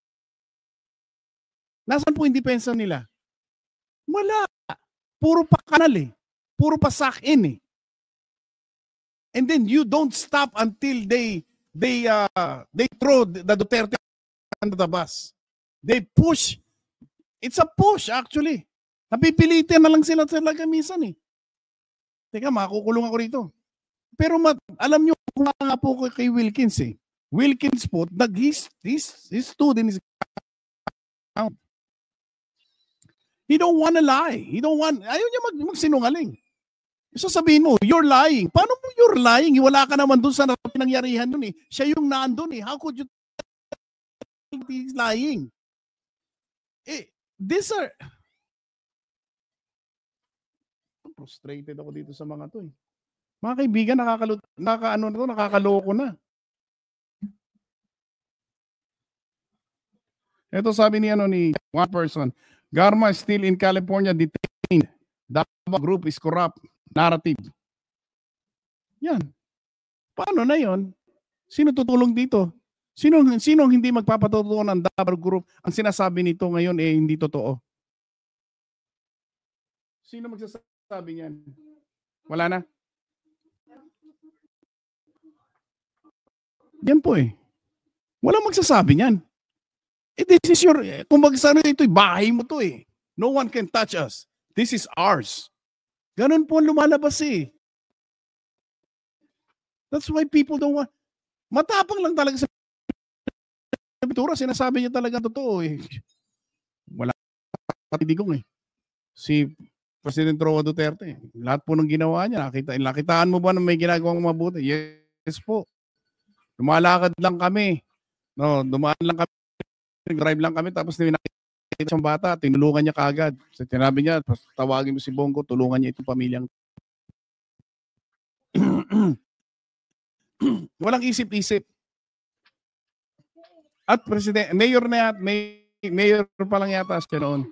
Nasaan po yung depensa nila? Wala. Puro pa kanal eh. Puro pa sack-in eh. And then you don't stop until they throw the Duterte under the bus. They push. It's a push actually. Napipilitin na lang sila talaga minsan eh. Teka, makukulong ako rito. Pero alam nyo, kung nga po kay Wilkins eh. Wilkins po, his student is he don't wanna lie. Ayaw niya magsinungaling. Sasabihin mo, you're lying. Paano mo you're lying? Wala ka naman dun sa pinangyarihan dun eh. Siya yung naandun eh. How could you think he's lying? These are... Frustrated ako dito sa mga to eh. Mga kaibigan, nakakaloko na. Ito sabi ni one person, Garma is still in California detained. Davao Group is corrupt. Narrative. Yan. Paano na yon? Sino tutulong dito? Sino hindi magpapatotoo ng Davao Group? Ang sinasabi nito ngayon hindi totoo. Sino magsasabi niyan? Wala na? Yan po eh. Walang magsasabi niyan. This is your, kung magsano ito'y bahay mo to eh. No one can touch us. This is ours. Ganun po ang lumalabas eh. That's why people don't want... Matapang lang talaga sa pintura. Sinasabi niya talaga totoo eh. Wala patidigong eh. Si President Roa Duterte. Lahat po ng ginawa niya. Nakitaan mo ba na may ginagawang mabuti? Yes po. Lumalakad lang kami. No, dumaan lang kami. Drive lang kami. Tapos nakita siyang bata, tinulungan niya kaagad. So, tinabi niya, tawagin mo si Bongo, tulungan niya itong pamilyang. Walang isip-isip. At mayor pa lang yata siya noon.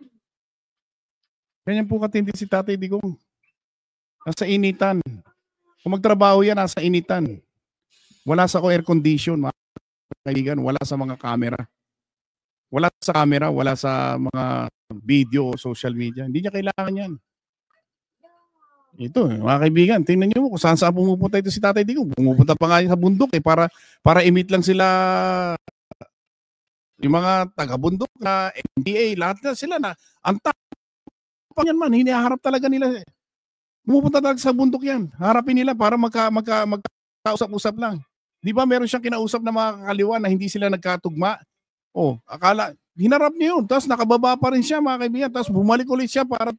Ganyan po katindi si Tatay Digong. Nasa initan. Kung magtrabaho yan, nasa initan. Wala sa air condition, mga kaibigan, wala sa mga camera. Wala sa camera, wala sa mga video o social media. Hindi niya kailangan yan. Ito, mga kaibigan, tingnan niyo kung saan pumupunta ito si Tatay Digong. Pumupunta pa nga sa bundok para imit lang sila yung mga taga-bundok na NBA, lahat na sila na ang tapang yan man, hiniharap talaga nila. Pumupunta talaga sa bundok yan. Harapin nila para magkausap-usap lang. Di ba meron siyang kinausap na mga kakaliwa na hindi sila nagkatugma? Oh, akala, hinarap niya yun. Tapos nakababa pa rin siya, mga kaibigan. Tapos bumalik ulit siya para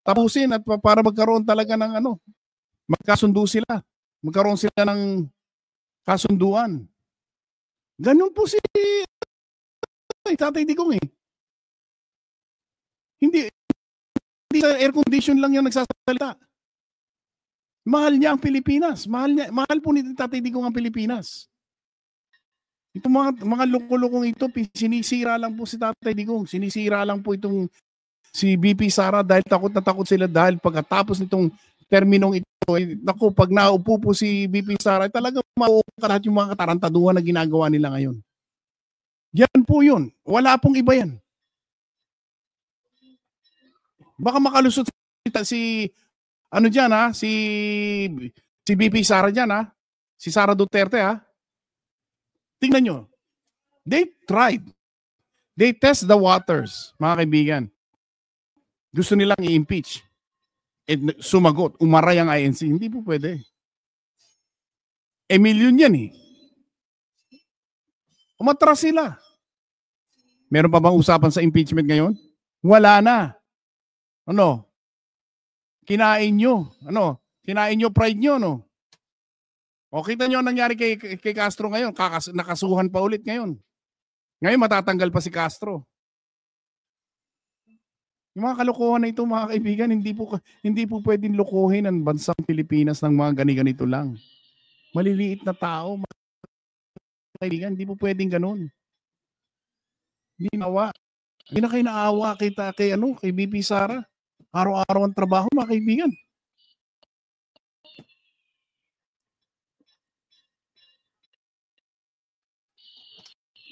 tapusin at para magkaroon talaga ng magkasundo sila. Magkaroon sila ng kasunduan. Ganun po si Tatay Digong eh. Hindi sa air condition lang yung nagsasalita. Mahal niya ang Pilipinas. Mahal po ni Tatay Digong ang Pilipinas. Itong mga loko-lokong ito, sinisira lang po si Tatay Digong. Sinisira lang po itong si BP Sara dahil takot na takot sila dahil pagkatapos nitong terminong ito, naku, pag naupo po si VP Sara, talagang mauuka lahat yung mga katarantaduhan na ginagawa nila ngayon. Yan po yun. Wala pong iba yan. Baka makalusot si ano dyan ha, si VP Sara dyan ha, si Sara Duterte ha. Tingnan nyo. They tried. They test the waters, mga kaibigan. Gusto nilang i-impeach. Sumagot, umaray ang INC. Hindi po pwede. Million yan eh. Umatras sila. Meron pa bang usapan sa impeachment ngayon? Wala na. Ano? Kinain nyo. Ano? Kinain nyo pride nyo, no? O kita nyo ang nangyari kay Castro ngayon. Nakasuhan pa ulit ngayon. Ngayon matatanggal pa si Castro. Yung mga kalokohan na ito, mga kaibigan, hindi po pwedeng lokohin ang bansang Pilipinas ng mga ganito lang. Maliliit na tao, mga kaibigan, hindi po pwedeng ganun. Hindi nawa. Hindi na kayo naawa kay VP Sara. Araw-araw ang trabaho, mga kaibigan.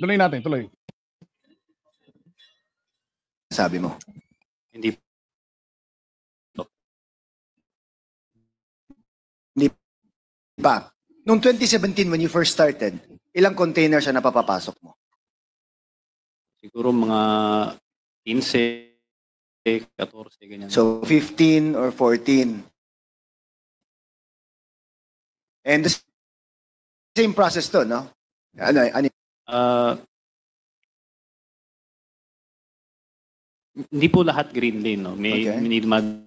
Tuloy natin, tuloy. Sabi mo. Hindi Pa, noong 2017 when you first started, ilang containers ang napapapasok mo? siguro mga 15, 14, ganyan. So 15 or 14. And the same process to, no? Ano? Hindi po lahat green lane, no? May Okay. dumadaan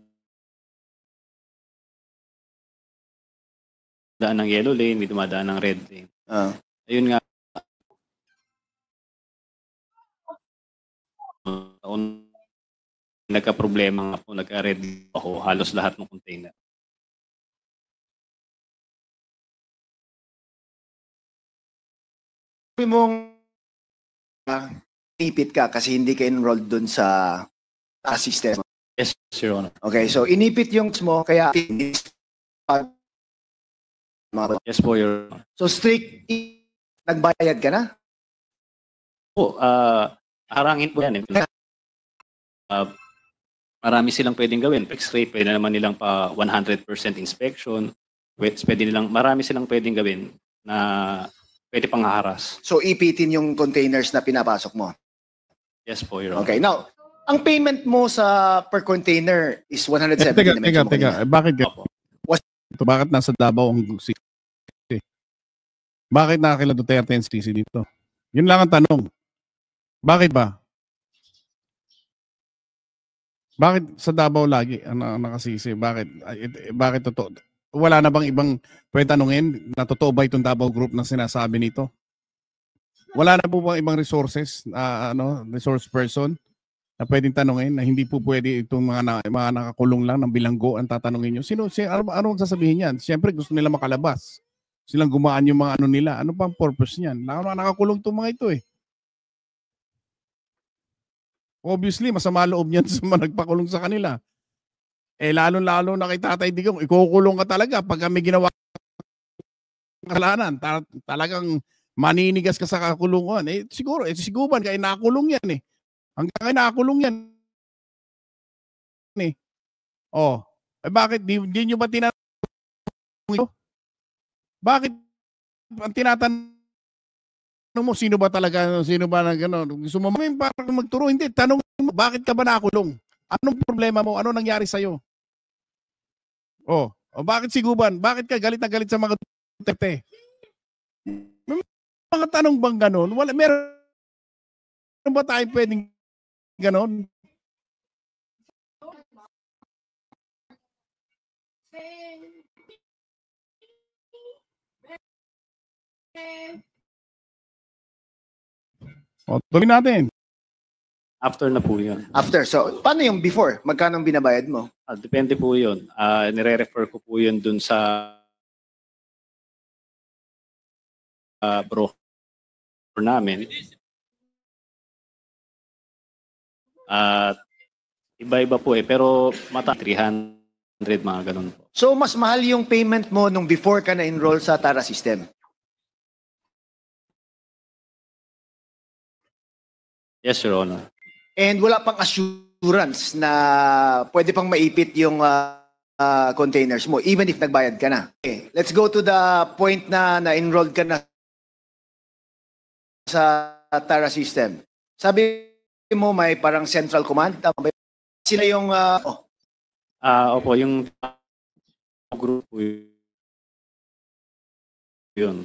ng yellow lane, may dumadaan ng red lane. Ayun nga. Taon nagka-problema nga po, nagka-red ako halos lahat ng container. Sabi mong inipit ka kasi hindi ka enrolled dun sa system. Yes, Your Honor. Okay, so inipit yung mo kaya Yes po, Your Honor. so strict nagbayad ka na? Po, harangin po yan. Marami silang pwedeng gawin. X-ray, pwede naman nilang pa 100% inspection. Marami silang pwedeng gawin na pwede pang haras. So ipitin yung containers na pinapasok mo. Yes po, Your Honor. Okay, now, ang payment mo sa per container is 170. Teka. Bakit Opo. Bakit nasa Davao ang CC? Bakit nakakila Duterte ang CC dito? Yun lang ang tanong. Bakit ba? Bakit sa Davao lagi ang nakasisi? Bakit totoo? Wala na bang ibang pwede tanungin na totoo ba itong Davao Group na sinasabi nito? Wala na po bang ibang resources, resource person na pwedeng tanungin na hindi po pwede itong mga nakakulong lang ng bilanggo ang tatanungin nyo? Ano ang sasabihin yan? Siyempre gusto nila makalabas. Silang gumaan yung mga ano nila. Ano pang purpose niyan? Nakakulong itong mga ito eh. Obviously, masama loob niyan sa mga nagpakulong sa kanila. Lalo-lalo na kay Tatay Digong, ikukulong ka talaga pag kami ginawa kasalanan. Talagang maninigas ka sa kakulungan. Siguro, siguban kaya nakulong yan eh. Hanggang kaya nakulong yan eh. Bakit? Di nyo ba tinatanong ito? Bakit ang tinatanong mo, sino ba na gano'n? Gusto mo parang magturo? Hindi, tanong mo, bakit ka ba nakulong? Anong problema mo? Ano nangyari sa'yo? Bakit si Guban? Bakit ka galit na galit sa mga Duterte? May mga tanong bang gano'n? Meron ba tayo pwedeng gano'n? Tuloy natin. After na po yun. After. So, paano yung before? Magkano ang binabayad mo? Depende po yun. Nire-refer ko po yun dun sa broker namin. Iba-iba po eh. Pero mata 300 mga ganun po. So mas mahal yung payment mo nung before ka na-enroll sa TARA system. Yes, Your Honor. And wala pang assurance na pwede pang maipit yung containers mo even if nagbayad ka na. Okay, let's go to the point na na-enrolled ka na sa TARA system. Sabi mo may parang central command. Tama ba? Sila yung Opo, yung group po yun.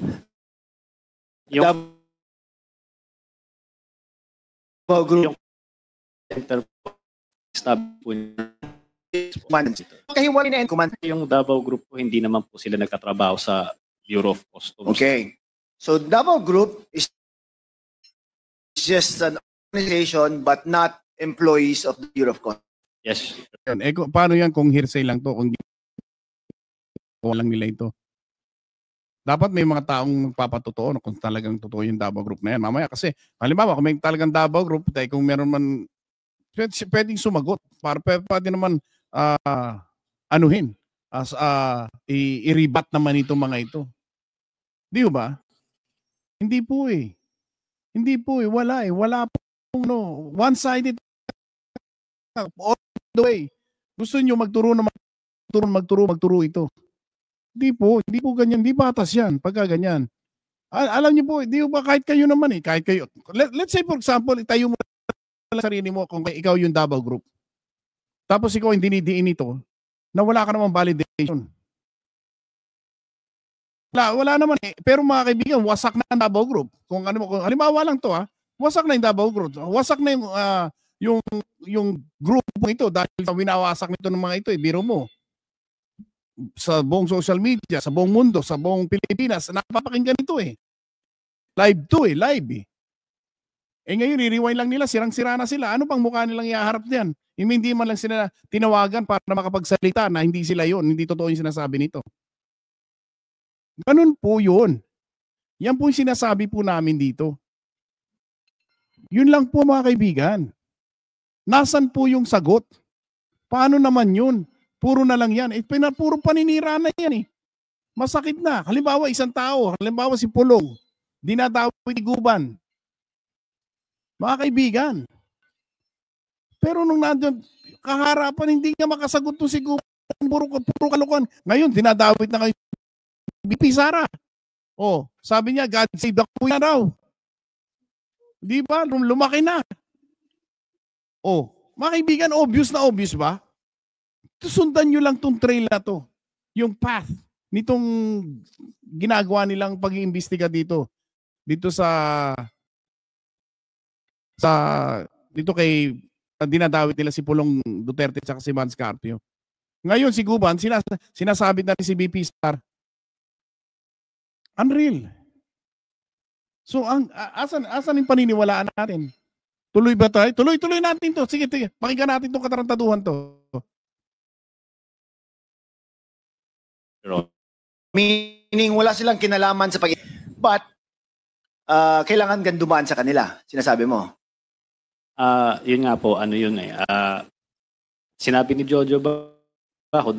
Yung group yung center staff po command. Kahiwalay na command. yung Davao group po, hindi naman po sila nagtatrabaho sa Bureau of Customs. Okay. So Davao Group is just an organization but not employees of the Bureau of Customs. Yes. Paano yan kung hearsay lang to? Kung walang nila ito. Dapat may mga taong magpapatotoo kung talagang totoo yung Davao Group na yan. Mamaya kasi, halimbawa, kung may talagang Davao Group, kung meron man, pwedeng sumagot. Pwede naman anuhin. I-rebat naman itong mga ito. Di ba? Hindi po eh. Hindi po eh. Wala eh. Wala po. No. One-sided. All the way. Gusto nyo magturo ito. Hindi po ganyan. Hindi batas yan. Pagka ganyan. Alam nyo po, di ba kahit kayo naman eh. Kahit kayo. Let's say for example, itayo mo lang sarili mo kung ikaw yung Davao Group. Tapos ikaw hindi dinidiin ito na wala ka namang validation. Wala naman eh. Pero mga kaibigan, wasak na ang Davao Group. Kung halimbawa lang to wasak na yung Davao Group. Wasak na yung grupo ito dahil sa winawasak nito ng mga ito biro mo. Sa buong social media, sa buong mundo, sa buong Pilipinas, napapakinggan ito eh. Live to eh, live eh. Ngayon, i-rewind lang nila, sirang-sira na sila. Ano pang mukha nilang ihaharap diyan? Hindi man lang sila tinawagan para makapagsalita na hindi sila yon, hindi totoo yung sinasabi nito. Ganun po yun. Yan po yung sinasabi po namin dito. Yun lang po mga kaibigan. Nasaan po yung sagot? Paano naman yun? Puro na lang yan. Puro paninira na yan eh. Masakit na. Halimbawa isang tao, halimbawa si Pulong, dinadawit ni Guban. Mga kaibigan. Pero nung nandun, kaharapan, hindi nga makasagot to si Guban. Puro kalokohan. Ngayon, dinadawit na kayo. BP Sara. Sabi niya, God save the Queen na raw. Di ba? Lumaki na. Mga kaibigan, obvious na obvious ba? Sundan nyo lang tong trail na to. Yung path nitong ginagawa nilang pag-iimbestiga dito. Dito dito kay dinadawit nila si Pulong Duterte at si Vance Carpio. Ngayon si Guban, sinasabi na si BP Star. Unreal. So asan yung paniniwalaan natin? Tuloy ba tayo? Tuloy natin to. Sige, pakinggan natin tong katarantaduhan to. Meaning wala silang kinalaman sa but kailangan gandumaan sa kanila, sinasabi mo. Yun nga po, ano yun eh. Sinabi ni Jojo ba ako,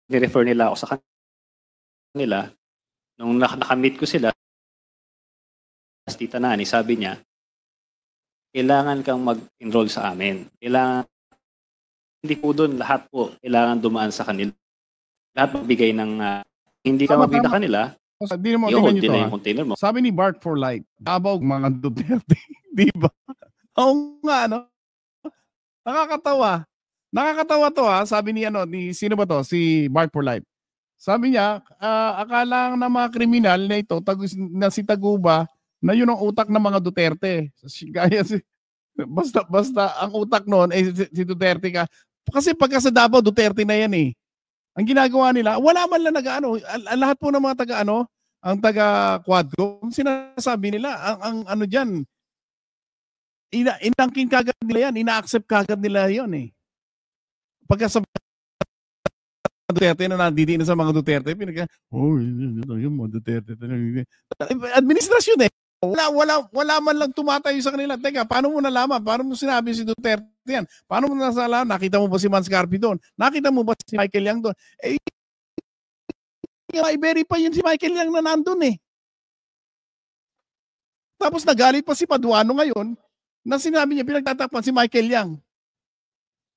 ni-refer nila ako sa kanila. Nung nakamit ko sila, Tita Nani, sabi niya, kailangan kang mag-enroll sa amin. Hindi po doon, lahat po, kailangan dumaan sa kanila. Lahat magbigay ng, hindi ka mabigay sa kanila, i-hold nila yung container mo. Sabi ni Bart for Life, Davao mga Duterte. Di ba? Oo nga, no? Nakakatawa. Nakakatawa to sabi ni sino ba to? Si Bart for Life. Sabi niya, akala ng mga kriminal na ito, na si Taguba, na yun ang utak ng mga Duterte. Gaya basta ang utak noon si Duterte ka. Kasi pagka sa Davao, Duterte na yan eh. Ang ginagawa nila, wala man lang lahat po ng mga ang taga Quadcom, sinasabi nila, ang dyan, inangkin kagad nila yan, ina-accept kagad nila yan eh. Pagka sa Duterte na nandidiin na sa mga Duterte, yung mga Duterte. Administrasyon eh. Wala man lang tumatayo sa kanila. Teka, paano mo nalaman? Paano mo sinabi si Duterte yan? Paano mo nasalaman? Nakita mo ba si Manscarpio doon? Nakita mo ba si Michael Yang doon? Eh, i-verify yun si Michael Yang na nandun eh. Tapos nagalit pa si Paduano ngayon na sinabi niya pinagtatakpan si Michael Yang.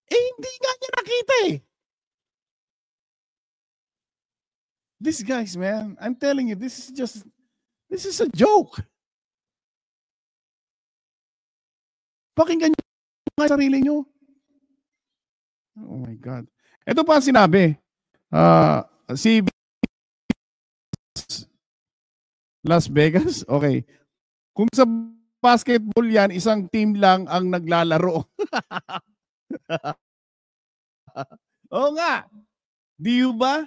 Eh, hindi nga niya nakita eh. These guys, man, I'm telling you, this is a joke. Pakinggan niyo ang sarili niyo. Oh my God. Ito pa ang sinabi. Si Las Vegas, okay. Kung sa basketball yan, isang team lang ang naglalaro. Oo nga. Di ba?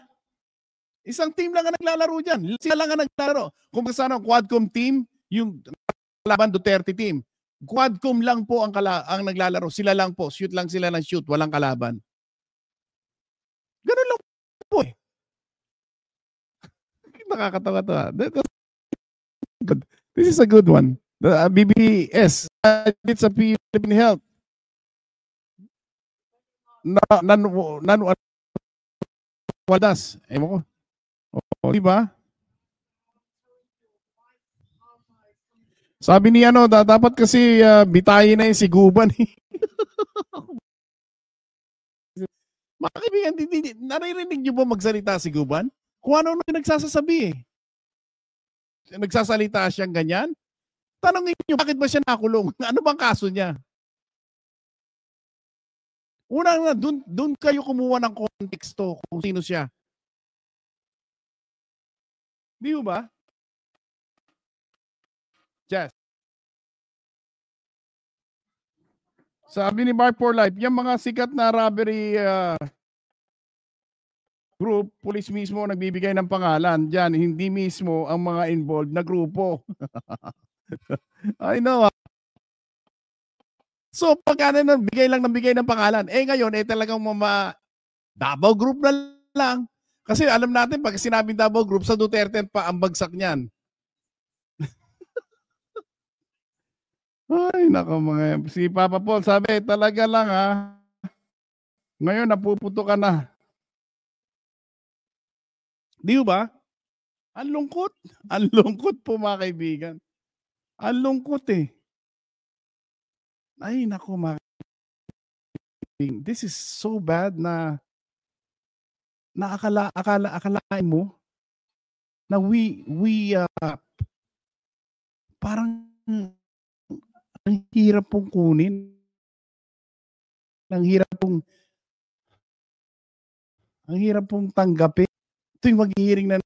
Isang team lang ang naglalaro dyan. Sila lang ang naglalaro. Kung kasano ang Quadcom team, yung laban Duterte team. Quadcom lang po ang naglalaro. Sila lang po. Shoot lang sila ng shoot. Walang kalaban. Ganun lang po eh. Nakakatawa to. This is a good one. The BBS. It's a Philippine Health. Wadas. Ewan ko. O, diba? Sabi ni dapat kasi bitayin na yung si Guban. Mga kaibigan, naririnig niyo ba magsalita si Guban? Kung ano na nagsasasabi eh. Nagsasalita siyang ganyan? Tanongin niyo, bakit ba siya nakulong? Ano bang kaso niya? Una, dun kayo kumuha ng konteksto kung sino siya. Di ba? Yes. Sabi ni Mark for Life, yung mga sikat na robbery group, police mismo nagbibigay ng pangalan. Diyan, hindi mismo ang mga involved na grupo. I know. So, pagka bigay lang ng pangalan. Eh ngayon, talagang Davao Group na lang. Kasi alam natin, pag sinabing Davao Group, sa Duterte pa ang bagsak niyan. Ay, nako mga. Si Papa Paul sabi, talaga lang ngayon napuputo ka na. Di ba? Ang lungkot. Ang lungkot po mga kaibigan. Ang lungkot eh. Ay, nako mga kaibigan. This is so bad na akalain mo na we parang ang hirap pong kunin. Ang hirap pong tanggapin. Ito yung maghihiring na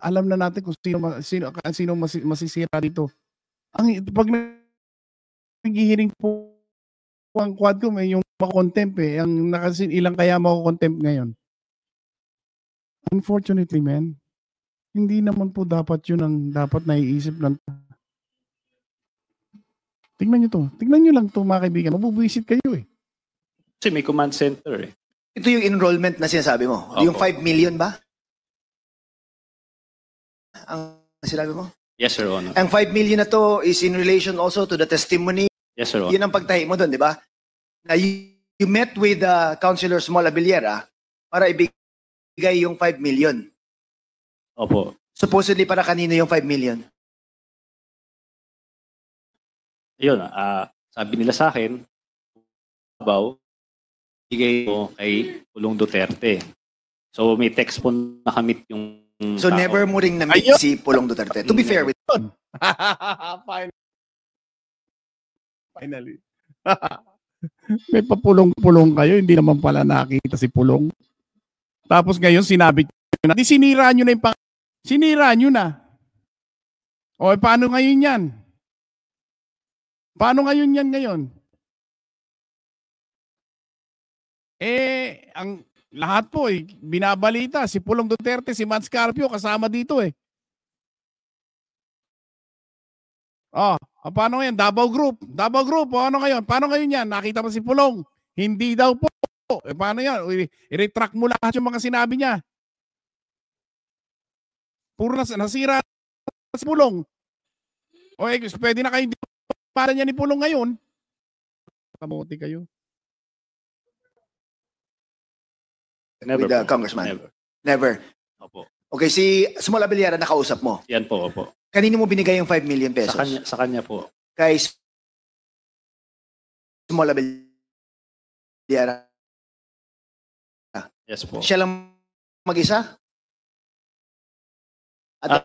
alam na natin kung sino masisira dito. Pag naghihiring po ang Quadcom yung makontempt eh. Ilang kaya makontempt ngayon. Unfortunately, man, hindi naman po dapat yun ang dapat naiisip ng tingnan nyo to. Tingnan nyo lang to mga kaibigan. Mabubuisit kayo eh. Kasi may command center eh. Ito yung enrollment na sinasabi mo. Opo. Yung 5 million ba? Ang sinabi mo? Yes, Sir Honor. Ang 5 million na to is in relation also to the testimony. Yes, Sir Honor. Yun ang pagtahi mo doon, di ba? Na you met with Councilor Small Abiliera para ibigay yung 5 million. Opo. Supposedly para kanino yung 5 million? Yun, sabi nila sa akin, bigay mo kay Pulong Duterte. So may text po nakamit yung So tao. never mo ring na-meet si Pulong Duterte. To be fair with Finally. May papulong-pulong kayo, hindi naman pala nakita si Pulong. Tapos ngayon sinabi nyo na, di sinira nyo na yung sinira nyo na. O paano ngayon yan? Paano ngayon yan ngayon? Ang lahat po binabalita, si Pulong Duterte, si Manscarpio kasama dito eh. Paano ngayon? Davao Group, ano ngayon? Paano ngayon yan? Nakita mo si Pulong? Hindi daw po. Paano yan? I-retract mo lahat yung mga sinabi niya. Puro nasira si Pulong. O pwede na kayo, para niya ni Pulong ngayon. Kamote kayo. Never With the po. congressman? Never. Never. Opo. Okay, si Small Abiliara nakausap mo. Yan po, opo. Kanino mo binigay yung 5 million pesos? Sa kanya po. Kay Small Abiliara. Yes po. Siya lang mag-isa? At that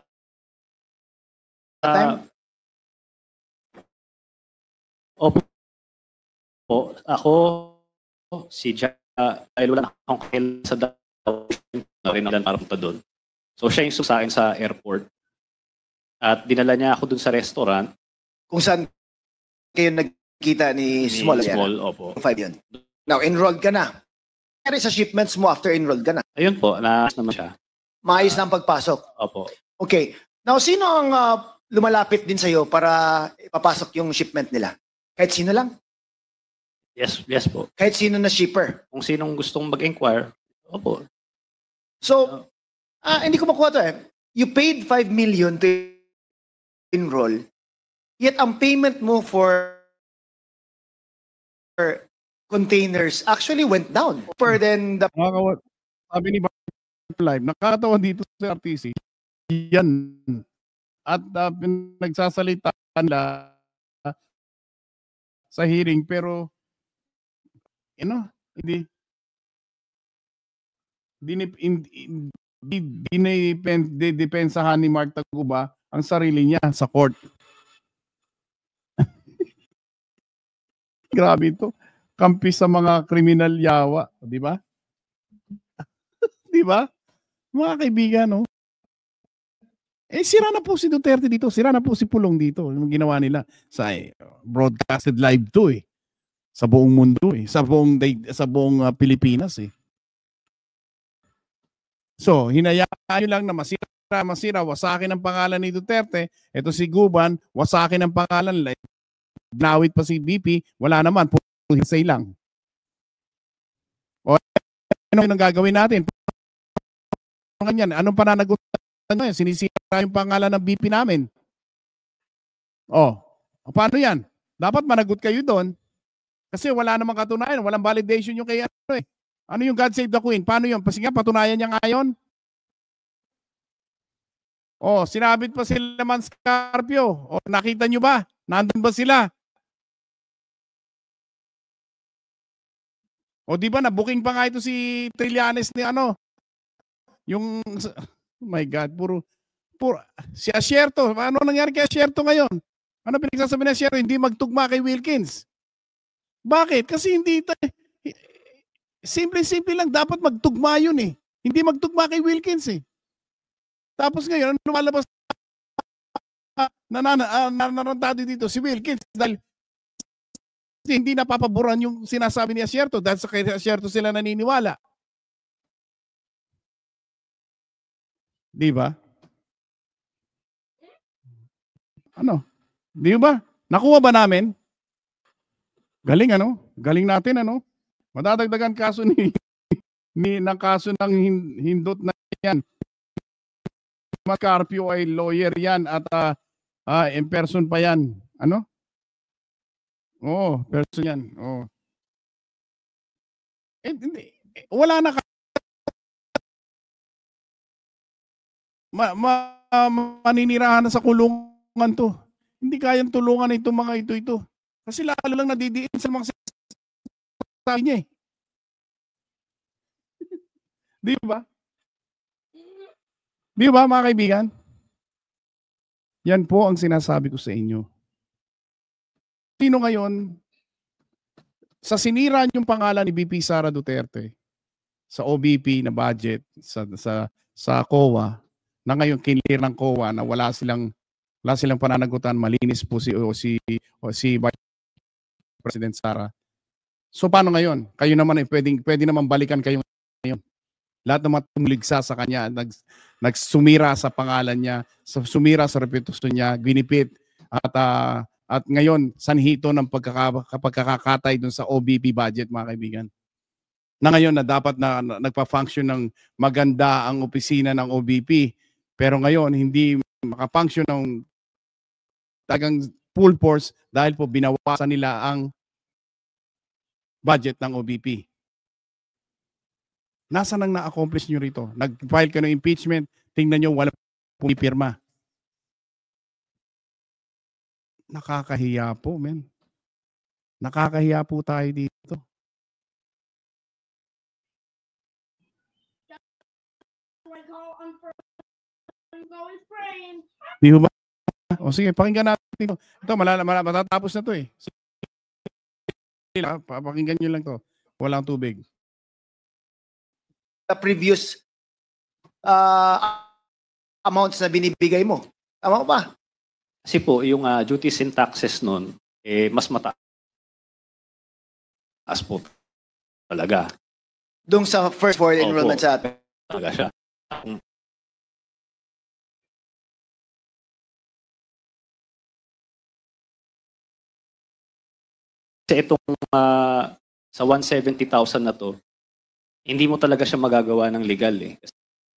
time? Opo. Ako, si Jack, dahil wala na akong kailan sa daw, na rin para punta doon. So siya yung sa akin sa airport. At dinala niya ako doon sa restaurant. Kung saan kayo nagkita ni Small Abiliara? Small, opo. 5 yun. Now, enrolled ka na. Kaya sa shipments mo after enrolled ka na. Ayun po, naayos naman siya. Maayos na ang pagpasok. Opo. Okay. Now, sino ang lumalapit din sa'yo para ipapasok yung shipment nila? Kahit sino lang? Yes po. Kahit sino na shipper? Kung sinong gustong mag-inquire, opo. So, hindi ko makuha to eh. You paid 5 million to enroll, yet ang payment mo for containers actually went down. Per than the... Sabi ni Live, nakakatawa dito sa RTC. Yan. At nagsasalita nila sa hearing, pero hindi depensahan ni Mark Taguba ang sarili niya sa court. Grabe ito. Kampi sa mga kriminal yawa, di ba? Di ba? Mga kaibigan, no? Sira na po si Duterte dito, sira na po si Pulong dito. Yung ginawa nila sa broadcasted live to sa buong mundo sa buong Pilipinas So, hinayaan nyo lang na masira, wasakin ang pangalan ni Duterte. Ito si Guban, wasakin ang pangalan. Gnawit pa si BP, wala naman, puro say lang. O, ano yung gagawin natin? Anong pananagutan nyo yan? Sinisira yung pangalan ng BP namin. Paano yan? Dapat managot kayo doon. Kasi wala namang katunayan, walang validation yung kay Ano yung God Save the Queen? Paano yun? Kasi nga, patunayan niya ngayon. Sinabit pa sila man Scarpio. Nakita nyo ba? Nandun ba sila? Di ba, na-booking pa nga ito si Trillanes ni yung, oh my God, puro si Asierto. Ano nangyari kay Asierto ngayon? Ano pinagsasabi ni Asierto? Hindi magtugma kay Wilkins. Bakit? Kasi hindi simple lang, dapat magtugma yun Hindi magtugma kay Wilkins Tapos ngayon, lumalabas nanarantado dito si Wilkins dahil hindi napapaboran yung sinasabi ni Asierto dahil sa kay Asierto sila naniniwala. Di ba? Di ba? Nakuha ba namin? Galing Galing natin Madadagdagan kaso ng kaso ng hindot na yan. Scarpio ay lawyer yan at in person pa yan. Person yan. Wala na maninirahan na sa kulungan to. Hindi kayang tulungan itong mga ito. Kasi lalo lang nadidiin sa mga sabi niya Di ba? Di ba mga kaibigan? Yan po ang sinasabi ko sa inyo. Sino ngayon, sa sinira yung pangalan ni BP Sara Duterte, sa OBP na budget, sa COA, na ngayon kinlir ng COA na wala silang pananagutan, malinis po si Vice President Sara. So paano ngayon? Kayo naman pwede naman balikan kayo ngayon. Lahat naman tumuligsa sa kanya, nagsumira sa pangalan niya, sumira sa reputasyon niya, ginipit at ngayon sanhito ng pagkakakatay dun sa OBP budget, mga kaibigan. Na ngayon na dapat na nagpa-function ng maganda ang opisina ng OBP, pero ngayon hindi maka-function ng talagang full force dahil po binawasan nila ang budget ng OBP. Nasaan ang na-accomplish nyo rito? Nag-file ka ng impeachment, tingnan nyo, wala pumipirma. Nakakahiya po, men. Nakakahiya po tayo dito. Di ba? O sige, pakinggan natin ito. Ito, matatapos na to eh. Pakinggan nyo lang to. Walang tubig. The previous amounts na binibigay mo. Tama ba? Kasi po, yung duties and taxes nun, mas mataas po talaga. Doon sa first for enrollment sa Talaga siya. Kasi itong sa 170,000 na to, hindi mo talaga siya magagawa ng legal eh.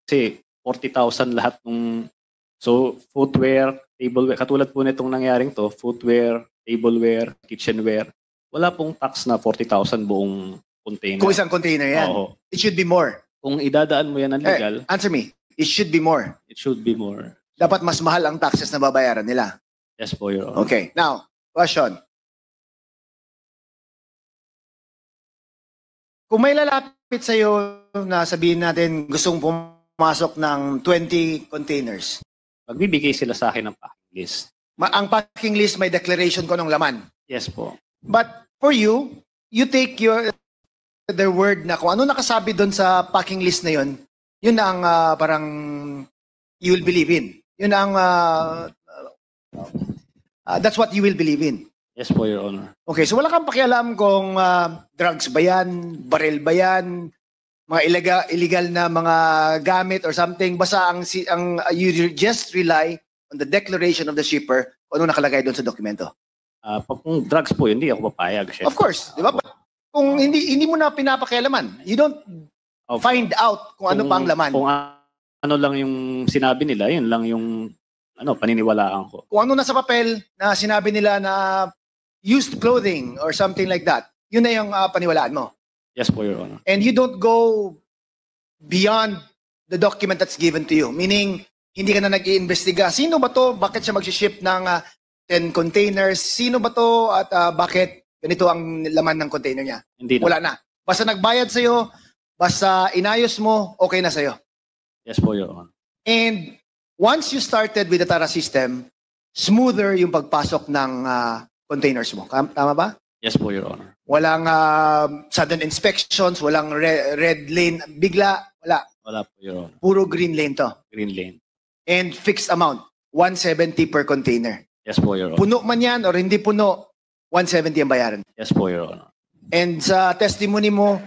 Kasi 40,000 lahat ng footwear, tableware, katulad po nitong nangyaring to, footwear, tableware, kitchenware, wala pong tax na 40,000 buong container. kung isang container yan. Oo. It should be more. Kung idadaan mo yan ng legal, Answer me. It should be more. it should be more. Dapat mas mahal ang taxes na babayaran nila. Yes po, Your Honor. Okay. Now, question. Kung may lalapit sa'yo na sabihin natin gustong pumasok ng 20 containers, Magbibigay sila sa akin ng packing list. ang packing list may declaration ko ng laman. Yes po. But for you, you take their word na kung ano nakasabi doon sa packing list na yun, yun ang parang you will believe in. Yun ang that's what you will believe in. Yes po, Your Honor. Okay, so wala kang pakialam kung drugs ba yan, baril ba yan, mga illegal na mga gamit or something. Basta you just rely on the declaration of the shipper kung ano nakalagay doon sa dokumento. Kung drugs po, hindi ako papayag. Of course, di ba? Kung hindi mo na pinapakialaman, you don't find out kung ano pa ang laman. Kung ano lang yung sinabi nila, yun lang yung paniniwalaan ko. Kung ano nasa papel na sinabi nila na used clothing or something like that, yun na yung paniwalaan mo. Yes po, Your Honor. And you don't go beyond the document that's given to you. Meaning, hindi ka na nag-iimbestiga. Sino ba to? Bakit siya mag-ship ng 10 containers? Sino ba to? At bakit ganito ang laman ng container niya? Hindi na. Wala na. Basta nagbayad sa'yo, basta inayos mo, okay na sa'yo. Yes po, Your Honor. And once you started with the TARA system, smoother yung pagpasok ng containers mo. Tama ba? Yes po, Your Honor. Walang sudden inspections, walang red lane, bigla, wala. Wala po, Your Honor. Puro green lane to. Green lane. And fixed amount, 170 per container. Yes po, Your Honor. Puno man yan or hindi puno, 170 ang bayaran. Yes po, Your Honor. And sa testimony mo,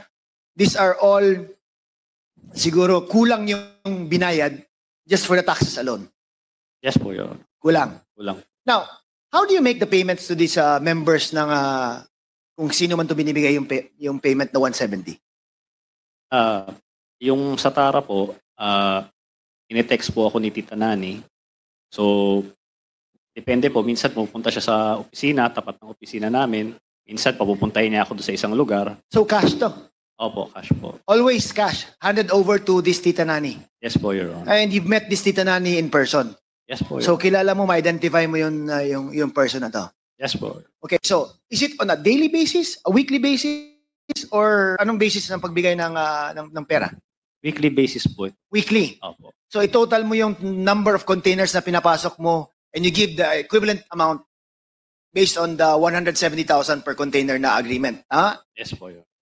these are all, siguro kulang yung binayad just for the taxes alone. Yes po, Your Honor. Kulang. Kulang. Now, how do you make the payments to these members ng kung sino man to binibigay yung payment na 170? Yung sa TARA po, inetext po ako ni Tita Nani. So, depende po. Minsan pupunta siya sa opisina, tapat ng opisina namin. Minsan papupuntahin niya ako doon sa isang lugar. So cash to? Opo, cash po. Always cash. Handed over to this Tita Nani. Yes po, Your Honor. And you've met this Tita Nani in person. Yes po, Your So kilala mo, ma-identify mo yung person na to. Yes po. Okay, so is it on a daily basis, a weekly basis, or anong basis ng pagbigay ng pera? Weekly basis po. Weekly. Opo. So i-total mo yung number of containers na pinapasok mo and you give the equivalent amount based on the 170,000 per container na agreement. Yes po, Your Honor.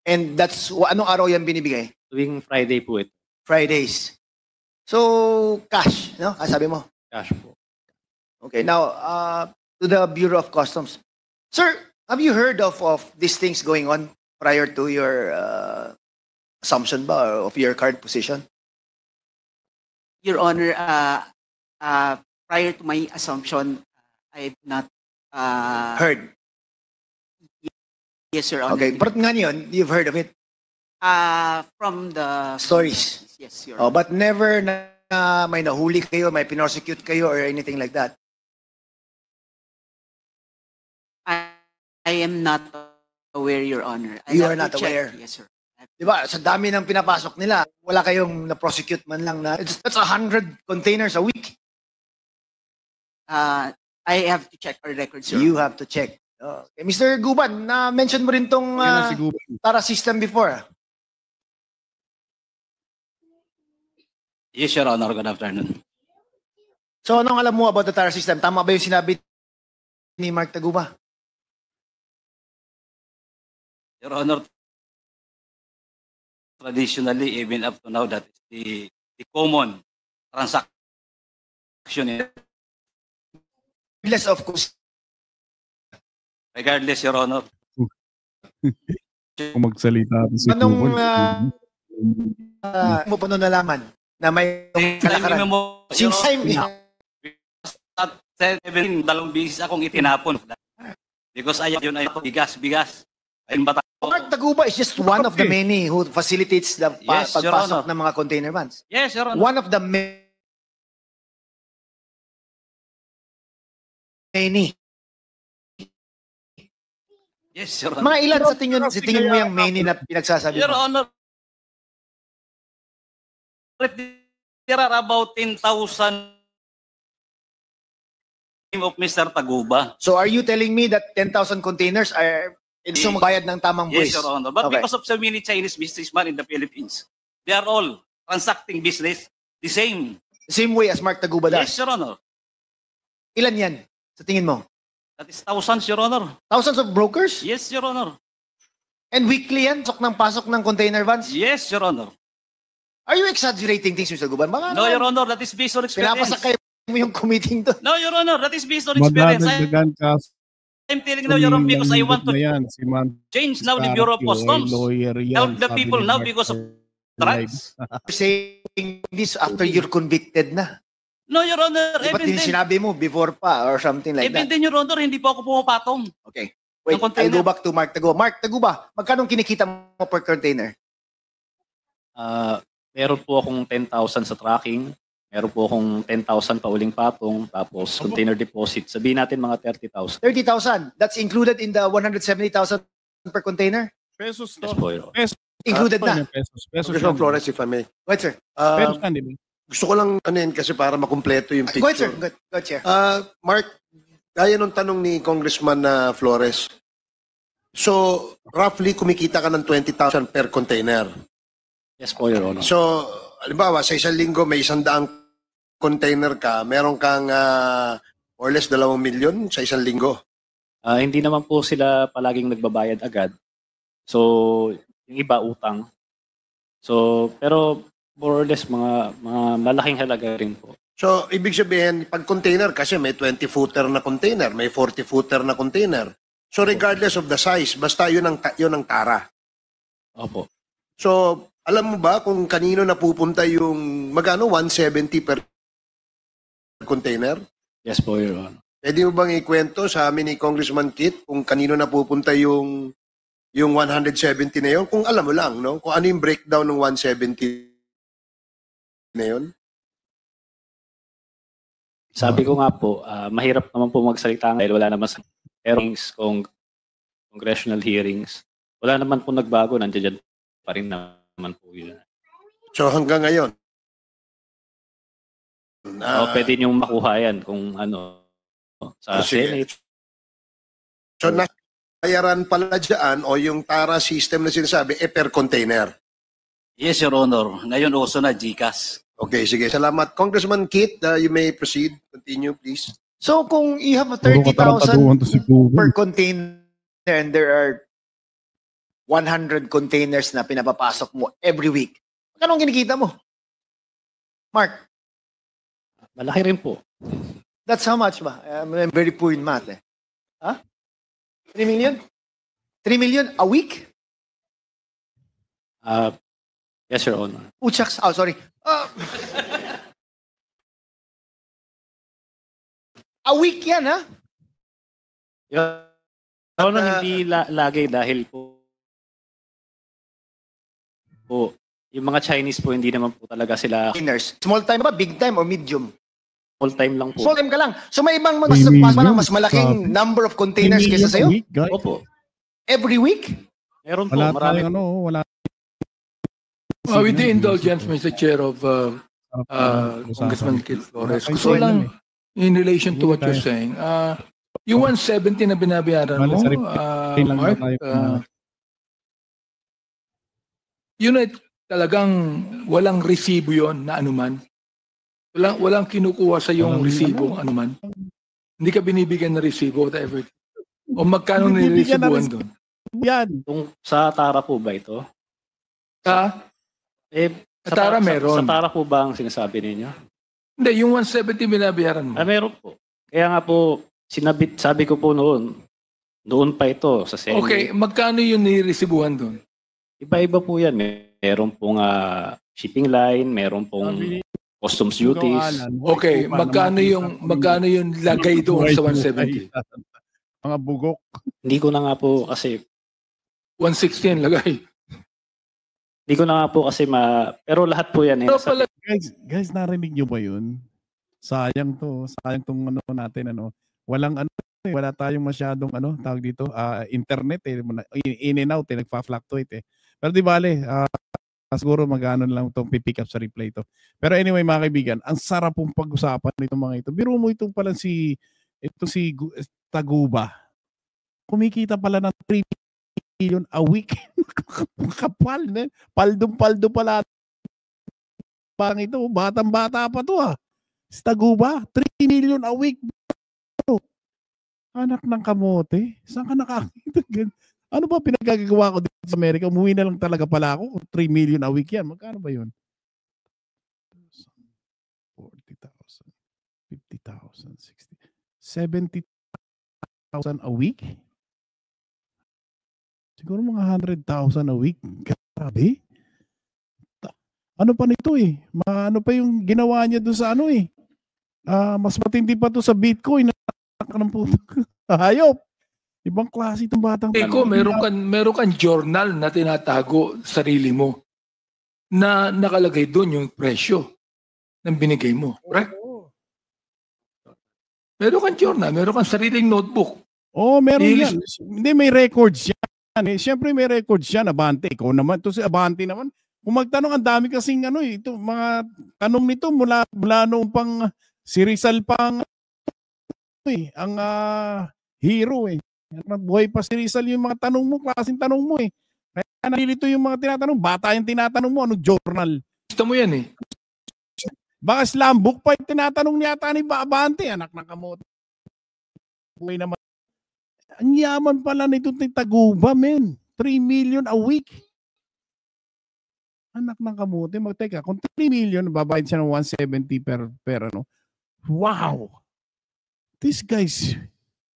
And that's, anong araw yan binibigay? Tuwing Friday po ito. Fridays. So, cash, no? Sabi mo. Cash po. Okay, now, to the Bureau of Customs. Sir, have you heard of these things going on prior to your assumption ba of your current position? Your Honor, prior to my assumption, I've not Heard. Yes, Your Honor. Okay, but nga yun, you've heard of it. From the Stories. Yes, Your Honor. Oh, but never na may nahuli kayo, may pinosecute kayo or anything like that. I am not aware, Your Honor. I You have are not to check. aware? Yes, sir. Di ba? Sa dami ng pinapasok nila, wala kayong na-prosecute man lang na, that's 100 containers a week. I have to check our records, Your You Honor. have to check. Okay. Mr. Guban, na-mention mo rin tong Yan na siguro. Tara system before. Yes, Your Honor. Good afternoon. So anong alam mo about the Tara system? Tama ba yung sinabi ni Mark Taguba? Your Honor, traditionally, even up to now, that is the common transaction. Regardless of course, Regardless, Your Honor. Kung magsalita ito si anong Kuban. mo pa nun nalaman na may kalakaran? Since time, At 17, 2 bisis akong itinapon. Because yun ay bigas. Ayun ba Mark Taguba is just one of the many who facilitates the Yes, Your pagpasok Honor. ng mga container vans. Yes, Your Honor. One of the many. Yes, Your Honor. Mga ilan sa tingin mo yung many na pinagsasabi Your mo? Honor, there are about 10,000 of Mr. Taguba. So are you telling me that 10,000 containers are so magbayad ng tamang buwis? Yes, Your Honor. But Okay. because of so many Chinese businessmen in the Philippines, they are all transacting business the same. Same way as Mark Taguba Yes, does. Your Honor. Ilan yan sa tingin mo? That is thousands, Your Honor. Thousands of brokers? Yes, Your Honor. And weekly yan? Pasok ng container vans? Yes, Your Honor. Are you exaggerating things, Mr. Guban? Baka No, naman, Your Honor, that is based on experience. pinapasakay mo yung committing to. No, Your Honor, that is based on experience. Madadagdagan ka I'm telling you, Your Honor, because I want to si Man change now the Bureau of Customs. lawyer yan, Help the sabi people ni now Mark because of Live. drugs. You're saying this after you're convicted na. No, Your Honor, Di ba even then, sinabi mo before pa or something like even that? then, Your Honor, hindi po ako pumapatong. Okay. Wait, Ng container. I'll go back to Mark Taguba. Mark Taguba, magkano kinikita mo per container? Meron po akong 10,000 sa tracking, meron po akong 10,000 pa uling patong, tapos container deposit. Sabihin natin mga 30,000. 30,000. That's included in the 170,000 per container? Pesos to. Yes po, Your Honor. Pesos. Included na. Pesos. Pesos. Congressman yan. Flores, if I may. Go ahead, sir. Pesos yan, di ba? Gusto ko lang anin kasi para makumpleto yung Go ahead, sir. picture. Go ahead, sir. Mark, gaya nung tanong ni Congressman Flores. So, roughly kumikita ka ng 20,000 per container. Yes po, Your Honor. So, halimbawa, sa isang linggo may 100 container ka, meron kang more or less 2 milyon sa isang linggo. Hindi naman po sila palaging nagbabayad agad. So, yung iba utang. So, pero more or less mga malaking halaga rin po. So, ibig sabihin, pag container, kasi may 20-footer na container, may 40-footer na container. So, regardless of the size, basta yun ang tara. Opo. So, alam mo ba kung kanino napupunta yung magkano 170 per container? Yes po, Your Honor. Pwede mo bang ikwento sa amin ni Congressman Kit kung kanino napupunta yung 170 na yun? Kung alam mo lang, no? Kung ano yung breakdown ng 170 na yun? Sabi ko nga po, mahirap naman po magsalita dahil wala naman sa hearings, congressional hearings. Wala naman po nagbago, nandiyan pa rin naman po yun. So hanggang ngayon? Pwede niyong makuha yan kung ano, sa Sige. Senate. So nabayaran pala dyan o yung TARA system na sinasabi, per container. Yes, Your Honor. Ngayon also na GCash. Okay, sige. Salamat. Congressman Kit, you may proceed. Continue, please. So kung you have a Puro katarantaduhan to si 30,000 per Kuban. container and there are 100 containers na pinapapasok mo every week, anong kinikita mo? Mark, Malaki rin po. that's how much ba? I'm very poor in math. Huh? 3 million? 3 million a week? Yes, Your Honor. Shucks. Oh, sorry. A week yan, ha? Your Honor, hindi lagi dahil po yung mga Chinese po, hindi naman po talaga sila Containers. Small time ba? Big time or medium? Full time lang po. Full time ka lang. So may ibang mas, 3 million. mas malaking number of containers 3 kaysa million a sa'yo? week, guys. Opo. Every week? Meron po, Wala marami. tayong wala. With the indulgence, Mr. Chair of Congressman Usapan. Kit Flores, Wala gusto tayong lang time in relation to Hindi what you're tayo. saying, yung 170 na binabayaran Wala mo, sa reply lang Mark, tayo. yun ay talagang walang resibo yon na anuman. Walang kinukuha sa yung Walang resibo anuman. Hindi ka binibigyan ng resibo, whatever. O magkano Binibigyan ng niresibuhan doon? Yan. Kung sa Tara po ba ito? Sa Tara meron. Sa Tara po ba ang sinasabi ninyo? Hindi, yung 170 binabayaran mo. Meron po. Kaya nga po, sabi ko po noon pa ito sa Senate. Okay, magkano yung niresibuhan doon? Iba-iba po yan. Meron pong shipping line, meron pong customs duties. Okay, magkano yung lagay doon sa 170? Mga bugok. Hindi ko na nga po kasi 160 ang lagay. Hindi ko na nga po kasi pero lahat po yan. Guys, narinig nyo ba yun? Sayang tong natin, wala tayong masyadong tawag dito, internet in and out, nagfa-fluctuate Pero di bale, siguro magano lang itong pipick up sa replay ito. Pero anyway, mga kaibigan, ang sarap pong pag-usapan nitong mga ito. Biro mo itong pala si Taguba. Kumikita pala ng 3 million a week. Kapal na. Paldong-paldo pala. Parang ito, batang-bata pa to Si Taguba, 3 million a week. Anak ng kamote. Saan ka nakakita? Ano ba pinagagagawa ko dito sa Amerika? Umuwi na lang talaga pala ako. 3 million a week yan. Magkano ba yun? 40,000, 50,000, 60, 70,000 a week? Siguro mga 100,000 a week. Grabe. Ano pa nito ano pa yung ginawa niya doon sa mas matindi pa to sa Bitcoin. Hayop. Ibang klase itong batang Eko, meron kang journal na tinatago sarili mo na nakalagay doon yung presyo ng binigay mo. Correct? Meron kang journal, meron kang sariling notebook. Meron yan. Hindi, may records yan. Siyempre may records yan, Abante. Ikaw naman, to si Abante naman. Kung magtanong, ang dami kasing ito, mga tanong nito mula noong pang si Rizal pang ang hero Buhay pa si Rizal yung mga tanong mo, klaseng tanong mo Kaya nalilito yung mga tinatanong. Bata yung tinatanong mo, anong journal? Gusto mo yan Baka slam book pa yung tinatanong niyata ni Abante, anak ng kamote. Buhay naman. Ang yaman pala nito ni Taguba, men. 3 million a week. Anak ng kamote. Teka, kung 3 million, babayad siya ng 170 per Wow! This guy's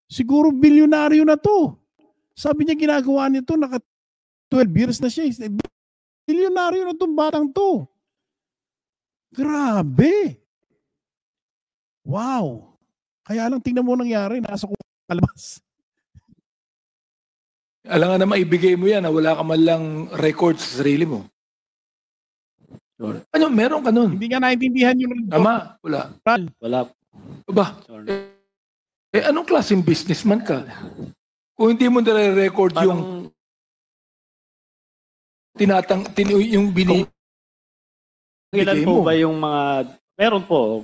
siguro bilyonaryo na to. Sabi niya ginagawa nito, naka 12 years na siya. Bilyonaryo na tong batang to. Grabe! Wow! Kaya lang tingnan mo nangyari, nasa kalabas. Alam nga na maibigay mo yan na wala ka man lang record sa sarili mo. Ano, meron ka nun? Hindi nga naintindihan yung Tama, wala. Wala. Ba? Anong klaseng businessman ka? Kung hindi mo nare-record yung yung bini Ilan po ba yung mga meron po?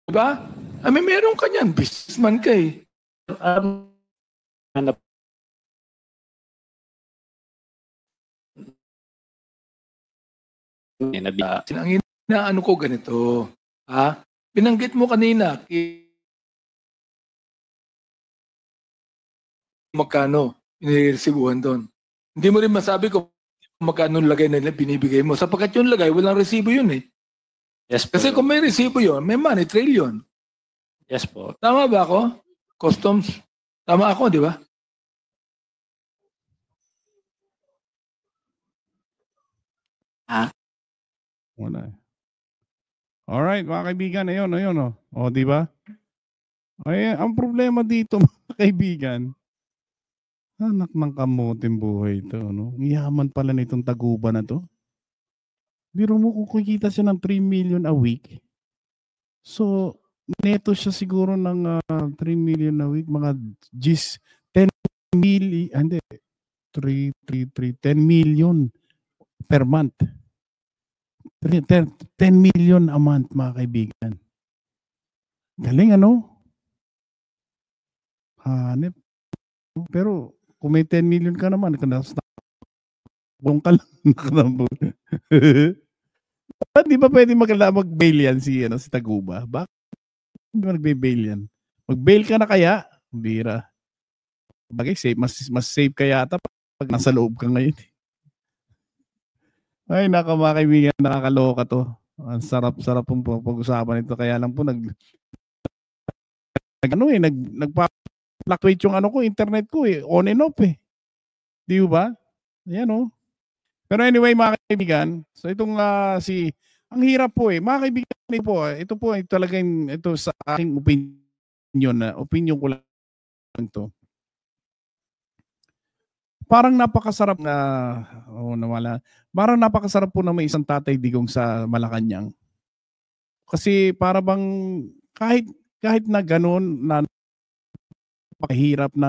Diba? Meron ka niyan. Businessman ka Ang inaano ko ganito. Binanggit mo kanina magkano iniresibuhan doon. Hindi mo rin masabi kung magkano lagay na binibigay mo. Sapagkat yung lagay, walang resibo yun Yes po. Kasi kung may resibo yun, may money trail yun. Yes po. Tama ba ako? Customs. Tama ako, di ba? Wala. Alright, mga kaibigan, ayun. O, di ba? Ay, ang problema dito, mga kaibigan, Anak ng kamuting buhay ito, no? Ang yaman pala nitong Taguba na to. Biro mo kung kikita siya ng 3 million a week. So, neto siya siguro ng 3 million a week, mga 10 million, hindi, 10 million per month. 10 million a month, mga kaibigan. Galing, ano? Hanep. Pero, kung may 10 million ka naman, buong ka lang. Di ba pwede mag-bail yan si Taguba? Bakit hindi ba nagbe-bail yan? Mag-bail ka na kaya? Bira. Bagay, safe, mas safe kaya ata pag nasa loob ka ngayon. Ay, mga kaibigan, nakakaloka to. Ang sarap-sarap pong pag-usapan ito. Kaya lang po nagpa-fluctuate yung internet ko on and off eh. Di ba? Ayan oh. Pero anyway, mga kaibigan, so itong ang hirap po eh. Mga kaibigan ito po ay talagang ito sa aking opinion ko lang to. Parang napakasarap na nawala. Parang napakasarap po na may isang Tatay Digong sa Malacanang. Kasi para bang kahit na gano'n na napakahirap na